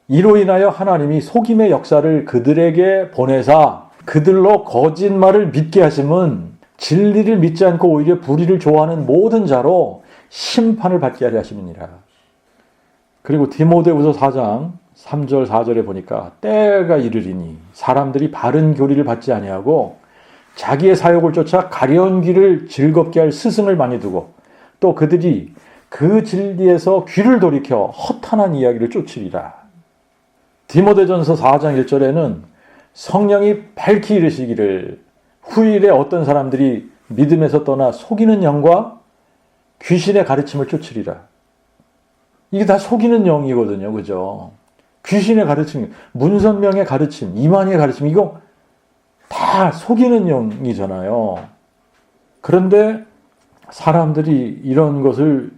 이로 인하여 하나님이 속임의 역사를 그들에게 보내사 그들로 거짓말을 믿게 하심은 진리를 믿지 않고 오히려 불의를 좋아하는 모든 자로 심판을 받게 하려 하심이니라. 그리고 디모데후서 4장 3절 4절에 보니까 때가 이르리니 사람들이 바른 교리를 받지 아니하고 자기의 사욕을 쫓아 가려운 길을 즐겁게 할 스승을 많이 두고 또 그들이 그 진리에서 귀를 돌이켜 허탄한 이야기를 쫓으리라. 디모데전서 4장 1절에는 성령이 밝히 이르시기를 후일에 어떤 사람들이 믿음에서 떠나 속이는 영과 귀신의 가르침을 쫓으리라. 이게 다 속이는 영이거든요. 그죠? 귀신의 가르침, 문선명의 가르침, 이만희의 가르침, 이거 다 속이는 영이잖아요. 그런데 사람들이 이런 것을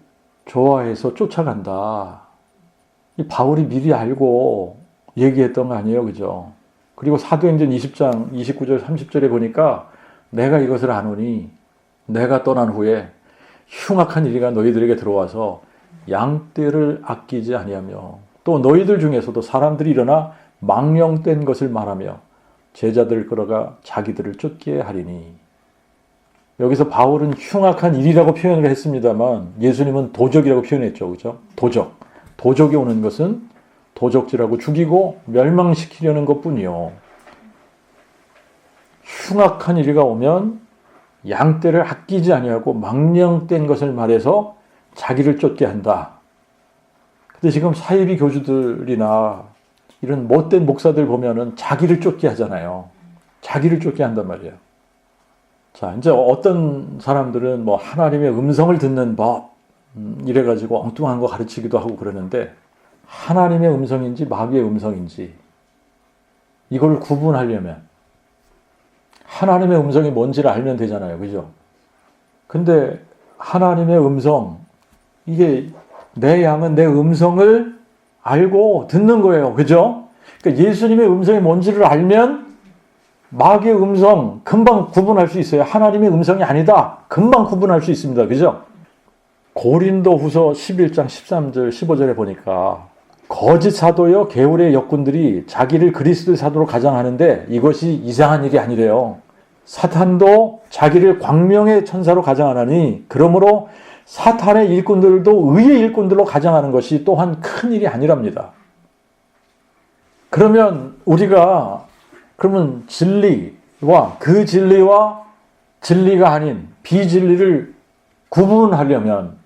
좋아해서 쫓아간다. 이 바울이 미리 알고 얘기했던 거 아니에요, 그죠? 그리고 사도행전 20장 29절 30절에 보니까 내가 이것을 아노니 내가 떠난 후에 흉악한 이리가 너희들에게 들어와서 양떼를 아끼지 아니하며 또 너희들 중에서도 사람들이 일어나 망령된 것을 말하며 제자들을 끌어가 자기들을 쫓게 하리니. 여기서 바울은 흉악한 일이라고 표현을 했습니다만 예수님은 도적이라고 표현했죠. 그죠? 도적. 도적이 오는 것은 도적질하고 죽이고 멸망시키려는 것뿐이요. 흉악한 일이가 오면 양떼를 아끼지 아니하고 망령된 것을 말해서 자기를 쫓게 한다. 근데 지금 사이비 교주들이나 이런 못된 목사들 보면은 자기를 쫓게 하잖아요. 자기를 쫓게 한단 말이에요. 자, 이제 어떤 사람들은 뭐 하나님의 음성을 듣는 법, 이래가지고 엉뚱한 거 가르치기도 하고 그러는데 하나님의 음성인지 마귀의 음성인지 이걸 구분하려면 하나님의 음성이 뭔지를 알면 되잖아요. 그죠? 근데 하나님의 음성, 이게 내 양은 내 음성을 알고 듣는 거예요. 그죠? 그러니까 예수님의 음성이 뭔지를 알면 마귀의 음성 금방 구분할 수 있어요. 하나님의 음성이 아니다. 금방 구분할 수 있습니다. 그죠? 고린도후서 11장 13절 15절에 보니까 거짓 사도여 게으르의 역군들이 자기를 그리스도의 사도로 가장하는데 이것이 이상한 일이 아니래요. 사탄도 자기를 광명의 천사로 가장하나니 그러므로 사탄의 일꾼들도 의의 일꾼들로 가장하는 것이 또한 큰 일이 아니랍니다. 그러면 우리가 그러면 진리와 그 진리와 진리가 아닌 비진리를 구분하려면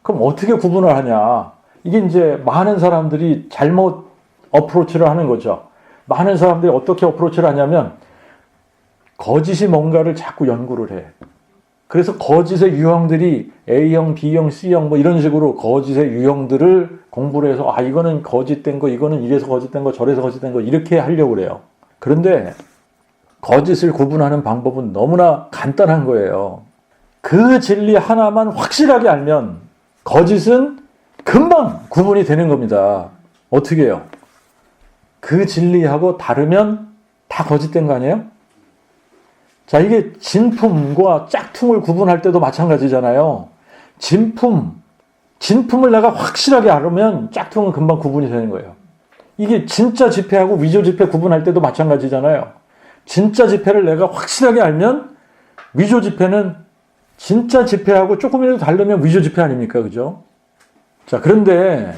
그럼 어떻게 구분을 하냐? 이게 이제 많은 사람들이 잘못 어프로치를 하는 거죠. 많은 사람들이 어떻게 어프로치를 하냐면 거짓이 뭔가를 자꾸 연구를 해. 그래서 거짓의 유형들이 A형, B형, C형 뭐 이런 식으로 거짓의 유형들을 공부를 해서 아 이거는 거짓된 거, 이거는 이래서 거짓된 거, 저래서 거짓된 거 이렇게 하려고 그래요. 그런데 거짓을 구분하는 방법은 너무나 간단한 거예요. 그 진리 하나만 확실하게 알면 거짓은 금방 구분이 되는 겁니다. 어떻게 해요? 그 진리하고 다르면 다 거짓된 거 아니에요? 자, 이게 진품과 짝퉁을 구분할 때도 마찬가지잖아요. 진품을 내가 확실하게 알으면 짝퉁은 금방 구분이 되는 거예요. 이게 진짜 지폐하고 위조 지폐 구분할 때도 마찬가지잖아요. 진짜 지폐를 내가 확실하게 알면 위조 지폐는 진짜 지폐하고 조금이라도 다르면 위조 지폐 아닙니까? 그죠? 자, 그런데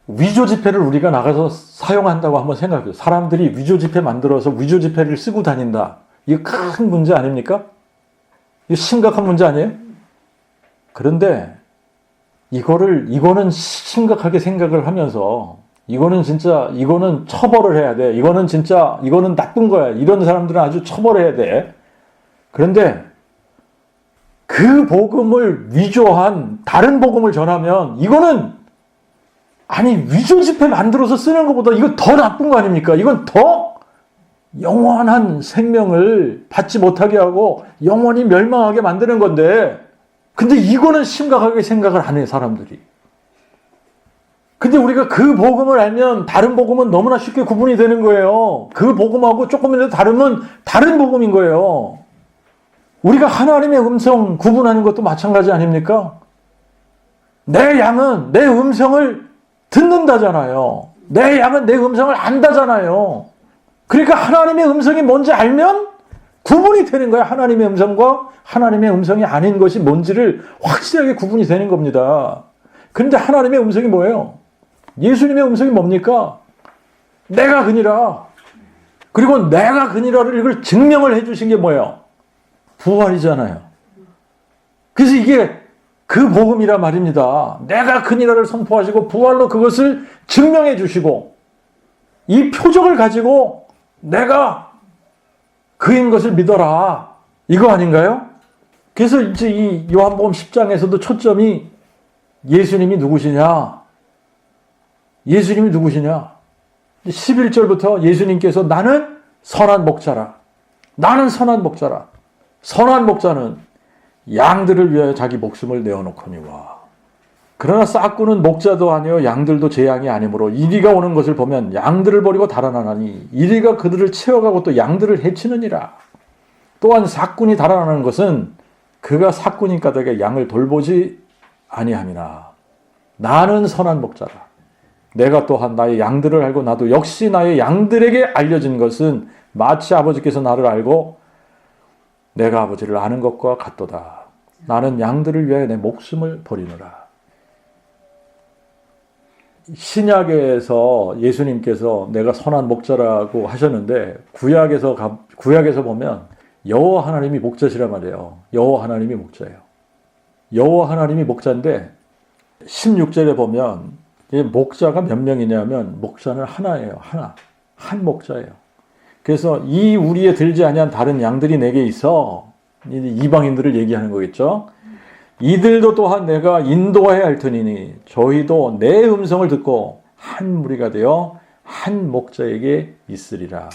위조 지폐를 우리가 나가서 사용한다고 한번 생각해요. 사람들이 위조 지폐 만들어서 위조 지폐를 쓰고 다닌다. 이거 큰 문제 아닙니까? 이거 심각한 문제 아니에요? 그런데 이거는 심각하게 생각을 하면서 이거는 처벌을 해야 돼. 이거는 나쁜 거야. 이런 사람들은 아주 처벌해야 돼. 그런데 그 복음을 위조한 다른 복음을 전하면 이거는 위조 지폐 만들어서 쓰는 것보다 이거 더 나쁜 거 아닙니까? 이건 더 영원한 생명을 받지 못하게 하고 영원히 멸망하게 만드는 건데 근데 이거는 심각하게 생각을 안 해, 사람들이. 근데 우리가 그 복음을 알면 다른 복음은 너무나 쉽게 구분이 되는 거예요. 그 복음하고 조금이라도 다르면 다른 복음인 거예요. 우리가 하나님의 음성 구분하는 것도 마찬가지 아닙니까? 내 양은 내 음성을 듣는다잖아요. 내 양은 내 음성을 안다잖아요. 그러니까 하나님의 음성이 뭔지 알면 구분이 되는 거야. 하나님의 음성과 하나님의 음성이 아닌 것이 뭔지를 확실하게 구분이 되는 겁니다. 그런데 하나님의 음성이 뭐예요? 예수님의 음성이 뭡니까? 내가 그니라. 그리고 내가 그니라를 이걸 증명을 해주신 게 뭐예요? 부활이잖아요. 그래서 이게 그 복음이라 말입니다. 내가 그니라를 선포하시고 부활로 그것을 증명해 주시고 이 표적을 가지고 내가 그인 것을 믿어라. 이거 아닌가요? 그래서 이제 이 요한복음 10장에서도 초점이 예수님이 누구시냐? 예수님이 누구시냐? 11절부터 예수님께서 나는 선한 목자라. 나는 선한 목자라. 선한 목자는 양들을 위하여 자기 목숨을 내어놓거니와. 그러나 싹구는 목자도 아니요 양들도 제 양이 아니므로 이리가 오는 것을 보면 양들을 버리고 달아나나니 이리가 그들을 채워가고 또 양들을 해치느니라. 또한 삭군이 달아나는 것은 그가 삭군인 까닭에 양을 돌보지 아니함이나 나는 선한 목자라. 내가 또한 나의 양들을 알고 나도 역시 나의 양들에게 알려진 것은 마치 아버지께서 나를 알고 내가 아버지를 아는 것과 같도다. 나는 양들을 위하여 내 목숨을 버리노라. 신약에서 예수님께서 내가 선한 목자라고 하셨는데 구약에서 보면 여호와 하나님이 목자시란 말이에요. 여호와 하나님이 목자예요. 여호와 하나님이 목자인데 16절에 보면 목자가 몇 명이냐면 목자는 하나예요. 하나. 한 목자예요. 그래서 이 우리에 들지 아니한 다른 양들이 내게 있어. 이방인들을 얘기하는 거겠죠. 이들도 또한 내가 인도해야 할 터니니 저희도 내 음성을 듣고 한 무리가 되어 한 목자에게 있으리라.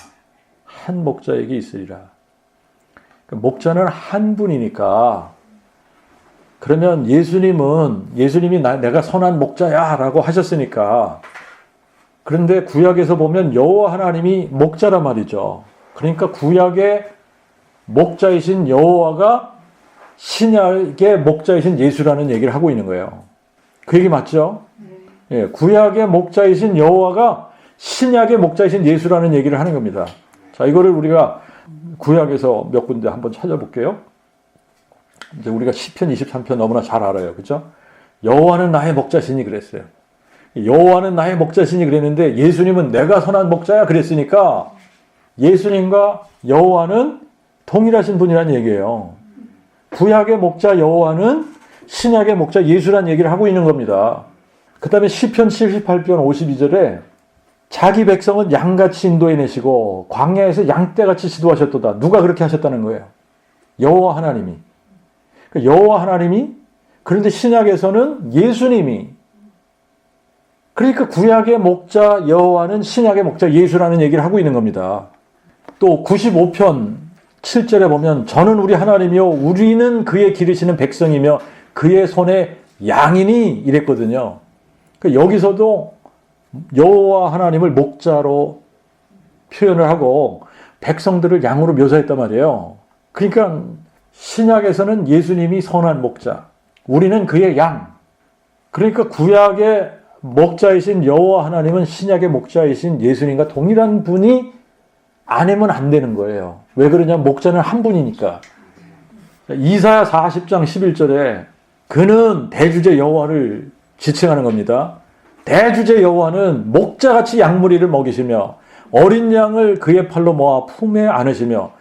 한 목자에게 있으리라. 목자는 한 분이니까 그러면 예수님이 내가 선한 목자야 라고 하셨으니까 그런데 구약에서 보면 여호와 하나님이 목자란 말이죠. 그러니까 구약의 목자이신 여호와가 신약의 목자이신 예수라는 얘기를 하고 있는 거예요. 그 얘기 맞죠? 예, 구약의 목자이신 여호와가 신약의 목자이신 예수라는 얘기를 하는 겁니다. 자, 이거를 우리가 구약에서 몇 군데 한번 찾아볼게요. 이제 우리가 시편 23편 너무나 잘 알아요. 그죠? 여호와는 나의 목자시니 그랬어요. 여호와는 나의 목자시니 그랬는데 예수님은 내가 선한 목자야 그랬으니까 예수님과 여호와는 동일하신 분이라는 얘기예요. 구약의 목자 여호와는 신약의 목자 예수라는 얘기를 하고 있는 겁니다. 그 다음에 시편 78편 52절에 자기 백성은 양같이 인도해내시고 광야에서 양떼같이 지도하셨도다. 누가 그렇게 하셨다는 거예요? 여호와 하나님이. 여호와 하나님이 그런데 신약에서는 예수님이 그러니까 구약의 목자 여호와는 신약의 목자 예수라는 얘기를 하고 있는 겁니다. 또 95편 7절에 보면 저는 우리 하나님이요 우리는 그의 기르시는 백성이며 그의 손에 양이니 이랬거든요. 그러니까 여기서도 여호와 하나님을 목자로 표현을 하고 백성들을 양으로 묘사했단 말이에요. 그러니까 신약에서는 예수님이 선한 목자, 우리는 그의 양. 그러니까 구약의 목자이신 여호와 하나님은 신약의 목자이신 예수님과 동일한 분이 아니면 안 되는 거예요. 왜 그러냐면 목자는 한 분이니까. 이사야 40장 11절에 그는 대주제 여호와를 지칭하는 겁니다. 대주제 여호와는 목자같이 양무리를 먹이시며 어린 양을 그의 팔로 모아 품에 안으시며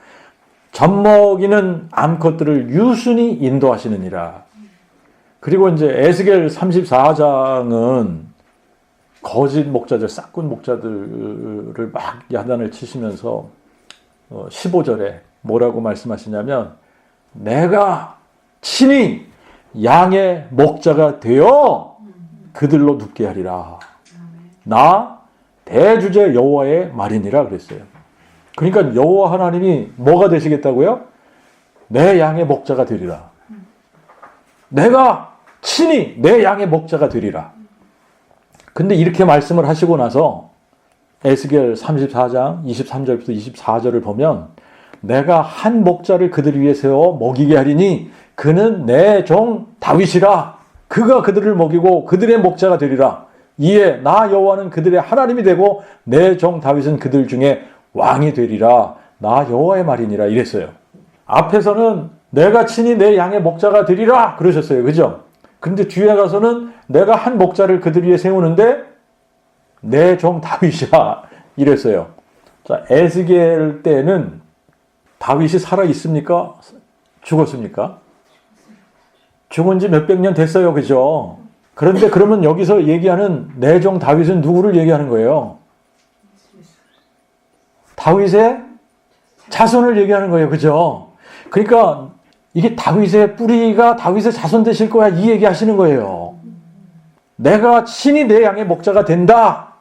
젖먹이는 암컷들을 유순히 인도하시느니라. 그리고 이제 에스겔 34장은 거짓 목자들, 싹군 목자들을 막 야단을 치시면서 15절에 뭐라고 말씀하시냐면 내가 친히 양의 목자가 되어 그들로 눕게 하리라. 나 대주제 여호와의 말이니라 그랬어요. 그러니까 여호와 하나님이 뭐가 되시겠다고요? 내 양의 목자가 되리라. 내가 친히 내 양의 목자가 되리라. 근데 이렇게 말씀을 하시고 나서 에스겔 34장 23절부터 24절을 보면 내가 한 목자를 그들 위에 세워 먹이게 하리니 그는 내 종 다윗이라. 그가 그들을 먹이고 그들의 목자가 되리라. 이에 나 여호와는 그들의 하나님이 되고 내 종 다윗은 그들 중에 왕이 되리라. 나 여호와의 말이니라 이랬어요. 앞에서는 내가 친히 내 양의 목자가 되리라 그러셨어요. 그죠? 그런데 뒤에 가서는 내가 한 목자를 그들 위에 세우는데 내 종 다윗이야 이랬어요. 자, 에스겔 때는 다윗이 살아 있습니까? 죽었습니까? 죽은 지 몇백 년 됐어요. 그죠? 그런데 그러면 여기서 얘기하는 내 종 다윗은 누구를 얘기하는 거예요? 다윗의 자손을 얘기하는 거예요. 그죠? 그러니까 이게 다윗의 뿌리가 다윗의 자손 되실 거야 이 얘기 하시는 거예요. 내가 친히 내 양의 목자가 된다.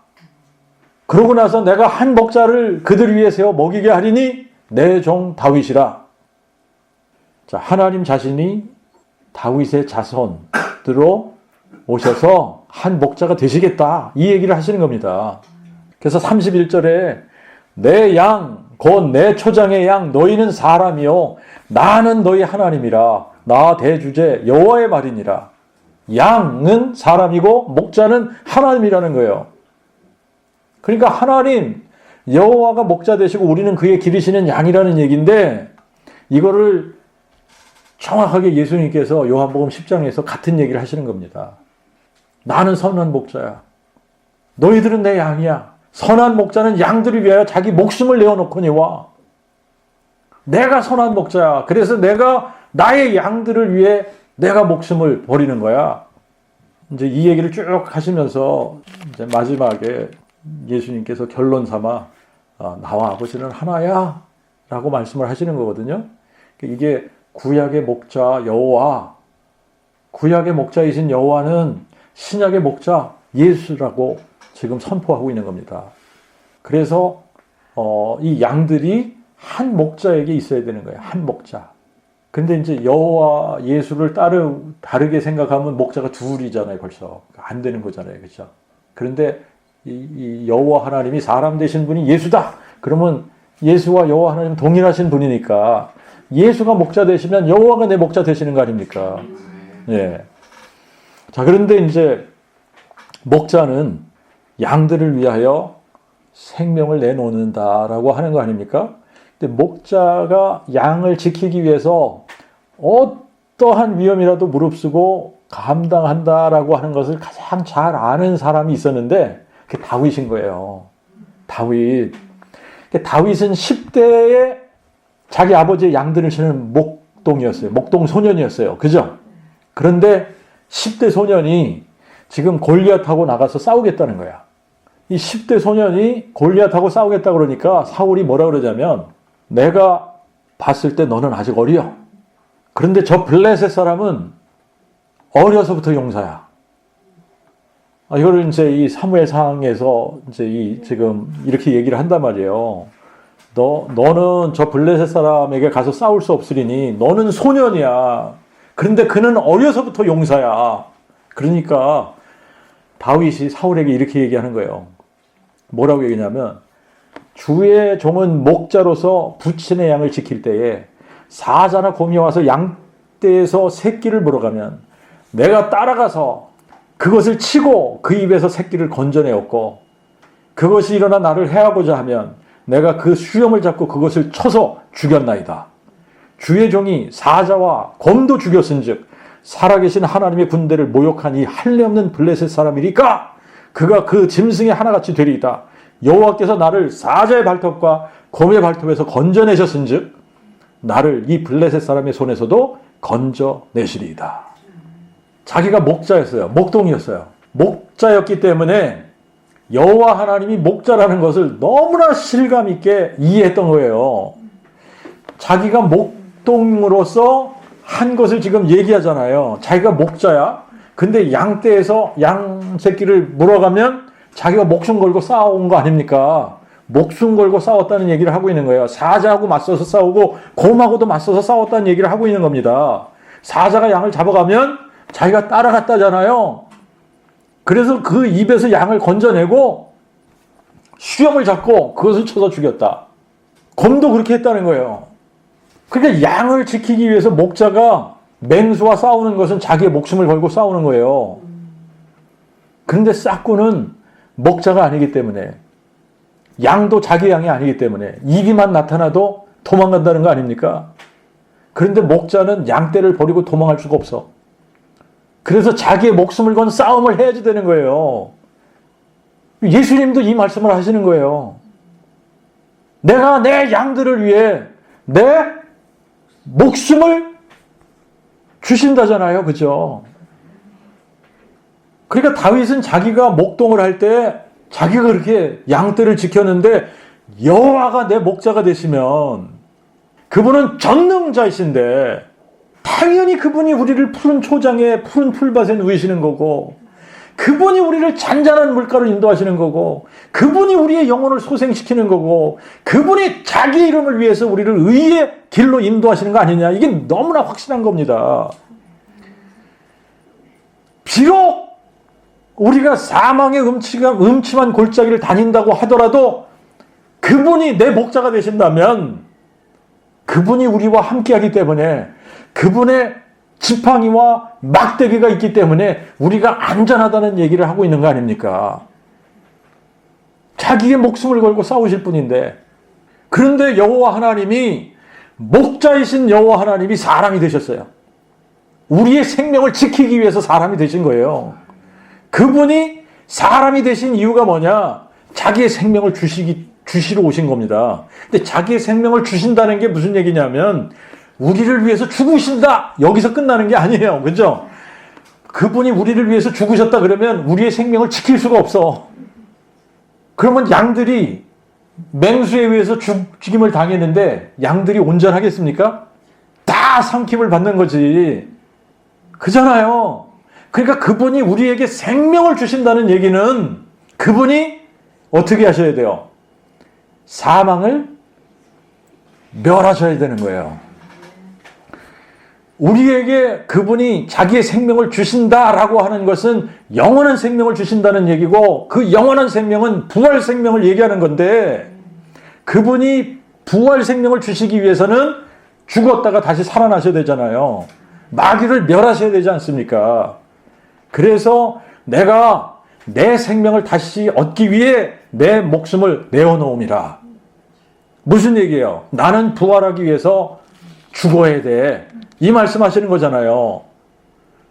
그러고 나서 내가 한 목자를 그들 위에 세워 먹이게 하리니 내 종 다윗이라. 자, 하나님 자신이 다윗의 자손들로 오셔서 한 목자가 되시겠다, 이 얘기를 하시는 겁니다. 그래서 31절에 내 양 곧 내 초장의 양 너희는 사람이요 나는 너희 하나님이라. 나 대주제 여호와의 말이니라. 양은 사람이고 목자는 하나님이라는 거예요. 그러니까 하나님 여호와가 목자 되시고 우리는 그의 기르시는 양이라는 얘기인데, 이거를 정확하게 예수님께서 요한복음 10장에서 같은 얘기를 하시는 겁니다. 나는 선한 목자야. 너희들은 내 양이야. 선한 목자는 양들을 위하여 자기 목숨을 내어놓거니와. 내가 선한 목자야. 그래서 내가 나의 양들을 위해 내가 목숨을 버리는 거야. 이제 이 얘기를 쭉 하시면서 이제 마지막에 예수님께서 결론 삼아 나와 아버지는 하나야 라고 말씀을 하시는 거거든요. 이게 구약의 목자 여호와, 구약의 목자이신 여호와는 신약의 목자 예수라고 지금 선포하고 있는 겁니다. 그래서 이 양들이 한 목자에게 있어야 되는 거예요. 한 목자. 근데 이제 여호와 예수를 다르게 생각하면 목자가 둘이잖아요. 벌써 안 되는 거잖아요. 그렇죠? 그런데 이 여호와 하나님이 사람 되신 분이 예수다. 그러면 예수와 여호와 하나님 동일하신 분이니까 예수가 목자 되시면 여호와가 내 목자 되시는 거 아닙니까? 예. 자, 그런데 이제 목자는 양들을 위하여 생명을 내놓는다라고 하는 거 아닙니까? 근데 목자가 양을 지키기 위해서 어떠한 위험이라도 무릅쓰고 감당한다라고 하는 것을 가장 잘 아는 사람이 있었는데 그게 다윗인 거예요. 다윗. 다윗은 10대에 자기 아버지의 양들을 치는 목동이었어요. 목동 소년이었어요. 그죠? 그런데 10대 소년이 지금 골리앗하고 나가서 싸우겠다는 거야. 이 10대 소년이 골리앗하고 싸우겠다 그러니까 사울이 뭐라 그러냐면, 내가 봤을 때 너는 아직 어려. 그런데 저 블레셋 사람은 어려서부터 용사야. 이거를 이제 이 사무엘상에서 이제 지금 이렇게 얘기를 한단 말이에요. 너는 저 블레셋 사람에게 가서 싸울 수 없으리니 너는 소년이야. 그런데 그는 어려서부터 용사야. 그러니까 다윗이 사울에게 이렇게 얘기하는 거예요. 뭐라고 얘기냐면, 주의 종은 목자로서 부친의 양을 지킬 때에 사자나 곰이 와서 양떼에서 새끼를 물어가면 내가 따라가서 그것을 치고 그 입에서 새끼를 건져내었고, 그것이 일어나 나를 해하고자 하면 내가 그 수염을 잡고 그것을 쳐서 죽였나이다. 주의 종이 사자와 곰도 죽였은즉 살아계신 하나님의 군대를 모욕한 이 할례 없는 블레셋 사람이니까 그가 그 짐승의 하나같이 되리이다. 여호와께서 나를 사자의 발톱과 곰의 발톱에서 건져내셨은즉 나를 이 블레셋 사람의 손에서도 건져내시리이다. 자기가 목자였어요. 목동이었어요. 목자였기 때문에 여호와 하나님이 목자라는 것을 너무나 실감 있게 이해했던 거예요. 자기가 목동으로서 한 것을 지금 얘기하잖아요. 자기가 목자야. 근데 양떼에서 양 새끼를 물어가면 자기가 목숨 걸고 싸워온 거 아닙니까? 목숨 걸고 싸웠다는 얘기를 하고 있는 거예요. 사자하고 맞서서 싸우고 곰하고도 맞서서 싸웠다는 얘기를 하고 있는 겁니다. 사자가 양을 잡아가면 자기가 따라갔다잖아요. 그래서 그 입에서 양을 건져내고 수염을 잡고 그것을 쳐서 죽였다. 곰도 그렇게 했다는 거예요. 그러니까 양을 지키기 위해서 목자가 맹수와 싸우는 것은 자기의 목숨을 걸고 싸우는 거예요. 그런데 싹구는 목자가 아니기 때문에, 양도 자기 양이 아니기 때문에 입이만 나타나도 도망간다는 거 아닙니까? 그런데 목자는 양떼를 버리고 도망할 수가 없어. 그래서 자기의 목숨을 건 싸움을 해야지 되는 거예요. 예수님도 이 말씀을 하시는 거예요. 내가 내 양들을 위해 내 목숨을 주신다잖아요. 그죠? 그러니까 다윗은 자기가 목동을 할 때 자기가 그렇게 양떼를 지켰는데 여호와가 내 목자가 되시면 그분은 전능자이신데 당연히 그분이 우리를 푸른 초장에 푸른 풀밭에 누이시는 거고, 그분이 우리를 잔잔한 물가로 인도하시는 거고, 그분이 우리의 영혼을 소생시키는 거고, 그분이 자기 이름을 위해서 우리를 의의 길로 인도하시는 거 아니냐. 이게 너무나 확실한 겁니다. 비록 우리가 사망의 음침한 골짜기를 다닌다고 하더라도 그분이 내 목자가 되신다면 그분이 우리와 함께하기 때문에, 그분의 지팡이와 막대기가 있기 때문에 우리가 안전하다는 얘기를 하고 있는 거 아닙니까? 자기의 목숨을 걸고 싸우실 분인데, 그런데 여호와 하나님이, 목자이신 여호와 하나님이 사람이 되셨어요. 우리의 생명을 지키기 위해서 사람이 되신 거예요. 그분이 사람이 되신 이유가 뭐냐? 자기의 생명을 주시러 오신 겁니다. 근데 자기의 생명을 주신다는 게 무슨 얘기냐면, 우리를 위해서 죽으신다! 여기서 끝나는 게 아니에요. 그죠? 그분이 우리를 위해서 죽으셨다 그러면 우리의 생명을 지킬 수가 없어. 그러면 양들이 맹수에 의해서 죽임을 당했는데 양들이 온전하겠습니까? 다 삼킴을 받는 거지. 그잖아요. 그러니까 그분이 우리에게 생명을 주신다는 얘기는 그분이 어떻게 하셔야 돼요? 사망을 멸하셔야 되는 거예요. 우리에게 그분이 자기의 생명을 주신다라고 하는 것은 영원한 생명을 주신다는 얘기고, 그 영원한 생명은 부활 생명을 얘기하는 건데, 그분이 부활 생명을 주시기 위해서는 죽었다가 다시 살아나셔야 되잖아요. 마귀를 멸하셔야 되지 않습니까? 그래서 내가 내 생명을 다시 얻기 위해 내 목숨을 내어놓음이라. 무슨 얘기예요? 나는 부활하기 위해서 죽어야 돼. 이 말씀하시는 거잖아요.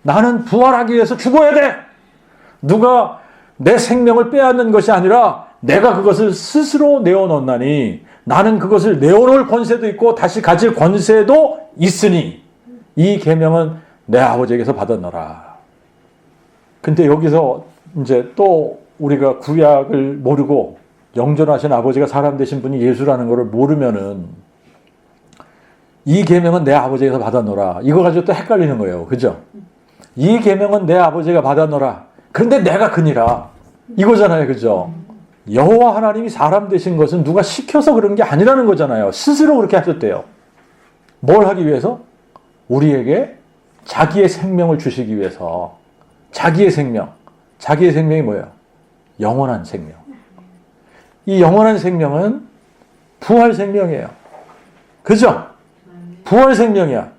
나는 부활하기 위해서 죽어야 돼. 누가 내 생명을 빼앗는 것이 아니라 내가 그것을 스스로 내어놓나니, 나는 그것을 내어놓을 권세도 있고 다시 가질 권세도 있으니 이 계명은 내 아버지에게서 받았노라. 근데 여기서 이제 또 우리가 구약을 모르고 영존하신 아버지가 사람 되신 분이 예수라는 것을 모르면은, 이 계명은 내 아버지에게서 받았노라, 이거 가지고 또 헷갈리는 거예요. 그죠? 이 계명은 내 아버지가 받았노라. 그런데 내가 그니라, 이거잖아요. 그죠? 여호와 하나님이 사람 되신 것은 누가 시켜서 그런 게 아니라는 거잖아요. 스스로 그렇게 하셨대요. 뭘 하기 위해서? 우리에게 자기의 생명을 주시기 위해서. 자기의 생명. 자기의 생명이 뭐예요? 영원한 생명. 이 영원한 생명은 부활 생명이에요. 그죠? 부활 생명이야.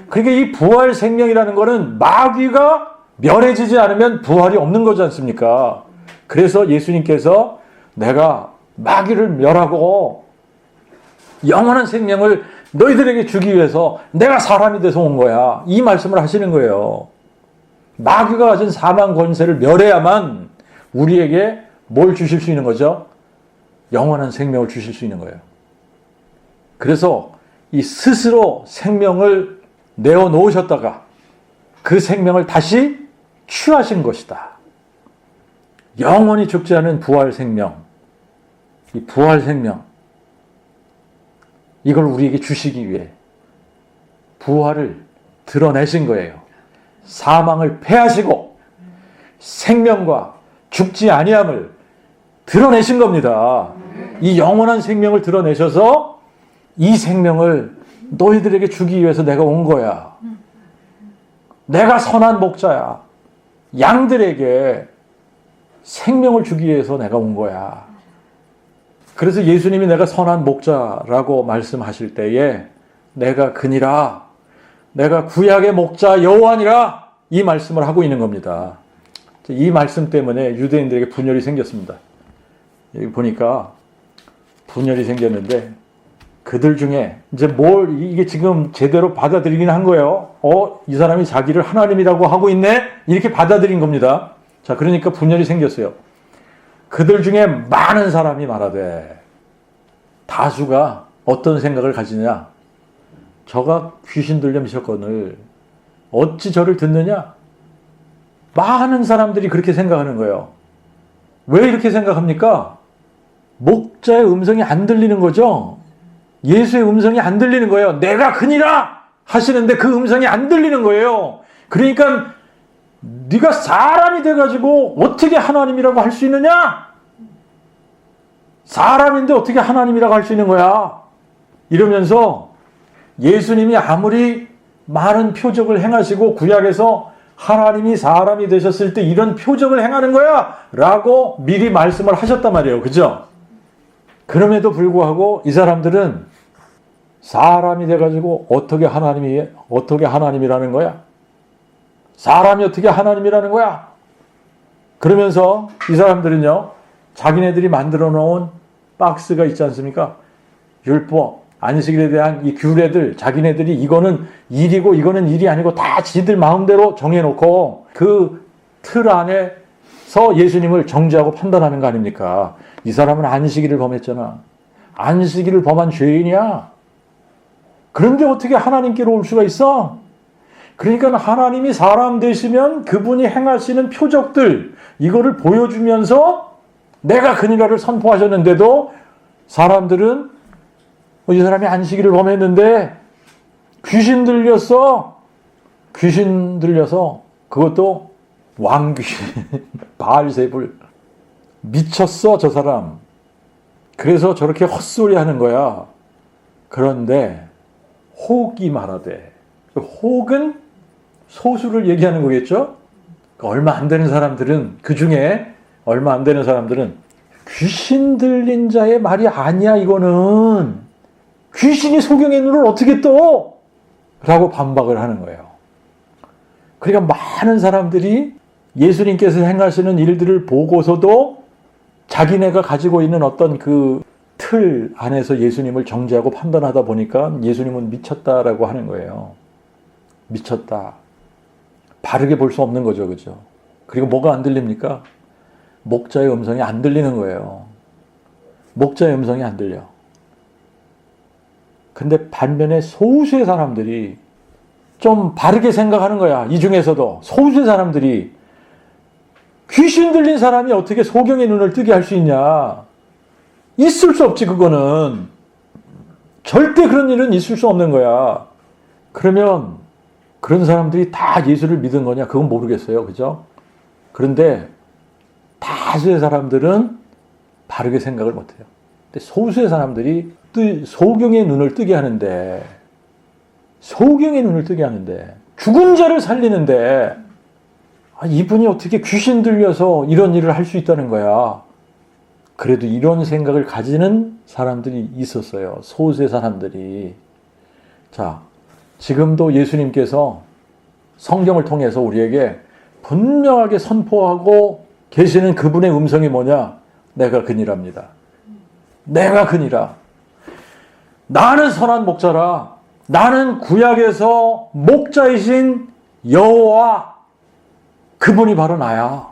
그러니까 이 부활 생명이라는 거는 마귀가 멸해지지 않으면 부활이 없는 거지 않습니까? 그래서 예수님께서 내가 마귀를 멸하고 영원한 생명을 너희들에게 주기 위해서 내가 사람이 돼서 온 거야. 이 말씀을 하시는 거예요. 마귀가 가진 사망 권세를 멸해야만 우리에게 뭘 주실 수 있는 거죠? 영원한 생명을 주실 수 있는 거예요. 그래서 이 스스로 생명을 내어놓으셨다가 그 생명을 다시 취하신 것이다. 영원히 죽지 않은 부활 생명. 이 부활 생명, 이걸 우리에게 주시기 위해 부활을 드러내신 거예요. 사망을 패하시고 생명과 죽지 아니함을 드러내신 겁니다. 이 영원한 생명을 드러내셔서 이 생명을 너희들에게 주기 위해서 내가 온 거야. 내가 선한 목자야. 양들에게 생명을 주기 위해서 내가 온 거야. 그래서 예수님이 내가 선한 목자라고 말씀하실 때에 내가 그니라, 내가 구약의 목자 여호와니라, 이 말씀을 하고 있는 겁니다. 이 말씀 때문에 유대인들에게 분열이 생겼습니다. 여기 보니까 분열이 생겼는데, 그들 중에 이제 이게 지금 제대로 받아들이긴 한 거예요. 이 사람이 자기를 하나님이라고 하고 있네? 이렇게 받아들인 겁니다. 자, 그러니까 분열이 생겼어요. 그들 중에 많은 사람이 말하되, 다수가 어떤 생각을 가지냐? 저가 귀신 들려 미쳤거늘 어찌 저를 듣느냐? 많은 사람들이 그렇게 생각하는 거예요. 왜 이렇게 생각합니까? 목자의 음성이 안 들리는 거죠. 예수의 음성이 안 들리는 거예요. 내가 그니라 하시는데 그 음성이 안 들리는 거예요. 그러니까 네가 사람이 돼가지고 어떻게 하나님이라고 할 수 있느냐? 사람인데 어떻게 하나님이라고 할 수 있는 거야? 이러면서 예수님이 아무리 많은 표적을 행하시고 구약에서 하나님이 사람이 되셨을 때 이런 표적을 행하는 거야 라고 미리 말씀을 하셨단 말이에요. 그죠? 그럼에도 불구하고 이 사람들은 사람이 돼가지고 어떻게 하나님이라는 거야? 사람이 어떻게 하나님이라는 거야? 그러면서 이 사람들은요, 자기네들이 만들어 놓은 박스가 있지 않습니까? 율법, 안식일에 대한 이 규례들, 자기네들이 이거는 일이고 이거는 일이 아니고 다 지들 마음대로 정해놓고 그 틀 안에서 예수님을 정죄하고 판단하는 거 아닙니까? 이 사람은 안식일을 범했잖아. 안식일을 범한 죄인이야. 그런데 어떻게 하나님께로 올 수가 있어? 그러니까 하나님이 사람 되시면 그분이 행하시는 표적들, 이거를 보여주면서 내가 그니라를 선포하셨는데도 사람들은 이 사람이 안식일을 범했는데 귀신 들려서 그것도 왕귀신, 바알세불. 미쳤어 저 사람. 그래서 저렇게 헛소리 하는 거야. 그런데 혹이 말하되, 혹은 소수를 얘기하는 거겠죠? 얼마 안 되는 사람들은, 그 중에 얼마 안 되는 사람들은 귀신 들린 자의 말이 아니야 이거는. 귀신이 소경의 눈을 어떻게 떠? 라고 반박을 하는 거예요. 그러니까 많은 사람들이 예수님께서 행하시는 일들을 보고서도 자기네가 가지고 있는 어떤 그 틀 안에서 예수님을 정죄하고 판단하다 보니까 예수님은 미쳤다라고 하는 거예요. 미쳤다. 바르게 볼 수 없는 거죠. 그죠? 그리고 뭐가 안 들립니까? 목자의 음성이 안 들리는 거예요. 목자의 음성이 안 들려. 근데 반면에 소수의 사람들이 좀 바르게 생각하는 거야. 이 중에서도 소수의 사람들이 귀신 들린 사람이 어떻게 소경의 눈을 뜨게 할 수 있냐? 있을 수 없지 그거는. 절대 그런 일은 있을 수 없는 거야. 그러면 그런 사람들이 다 예수를 믿은 거냐? 그건 모르겠어요. 그죠? 그런데 다수의 사람들은 바르게 생각을 못해요. 근데 소수의 사람들이 소경의 눈을 뜨게 하는데, 죽은 자를 살리는데, 이분이 어떻게 귀신 들려서 이런 일을 할 수 있다는 거야. 그래도 이런 생각을 가지는 사람들이 있었어요. 소수의 사람들이. 자, 지금도 예수님께서 성경을 통해서 우리에게 분명하게 선포하고 계시는 그분의 음성이 뭐냐? 내가 그니랍니다. 내가 그니라. 나는 선한 목자라. 나는 구약에서 목자이신 여호와. 그분이 바로 나야.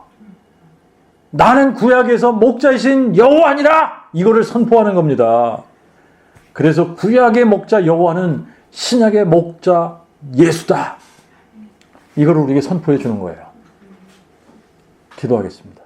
나는 구약에서 목자이신 여호와니라. 이거를 선포하는 겁니다. 그래서 구약의 목자 여호와는 신약의 목자 예수다. 이걸 우리에게 선포해 주는 거예요. 기도하겠습니다.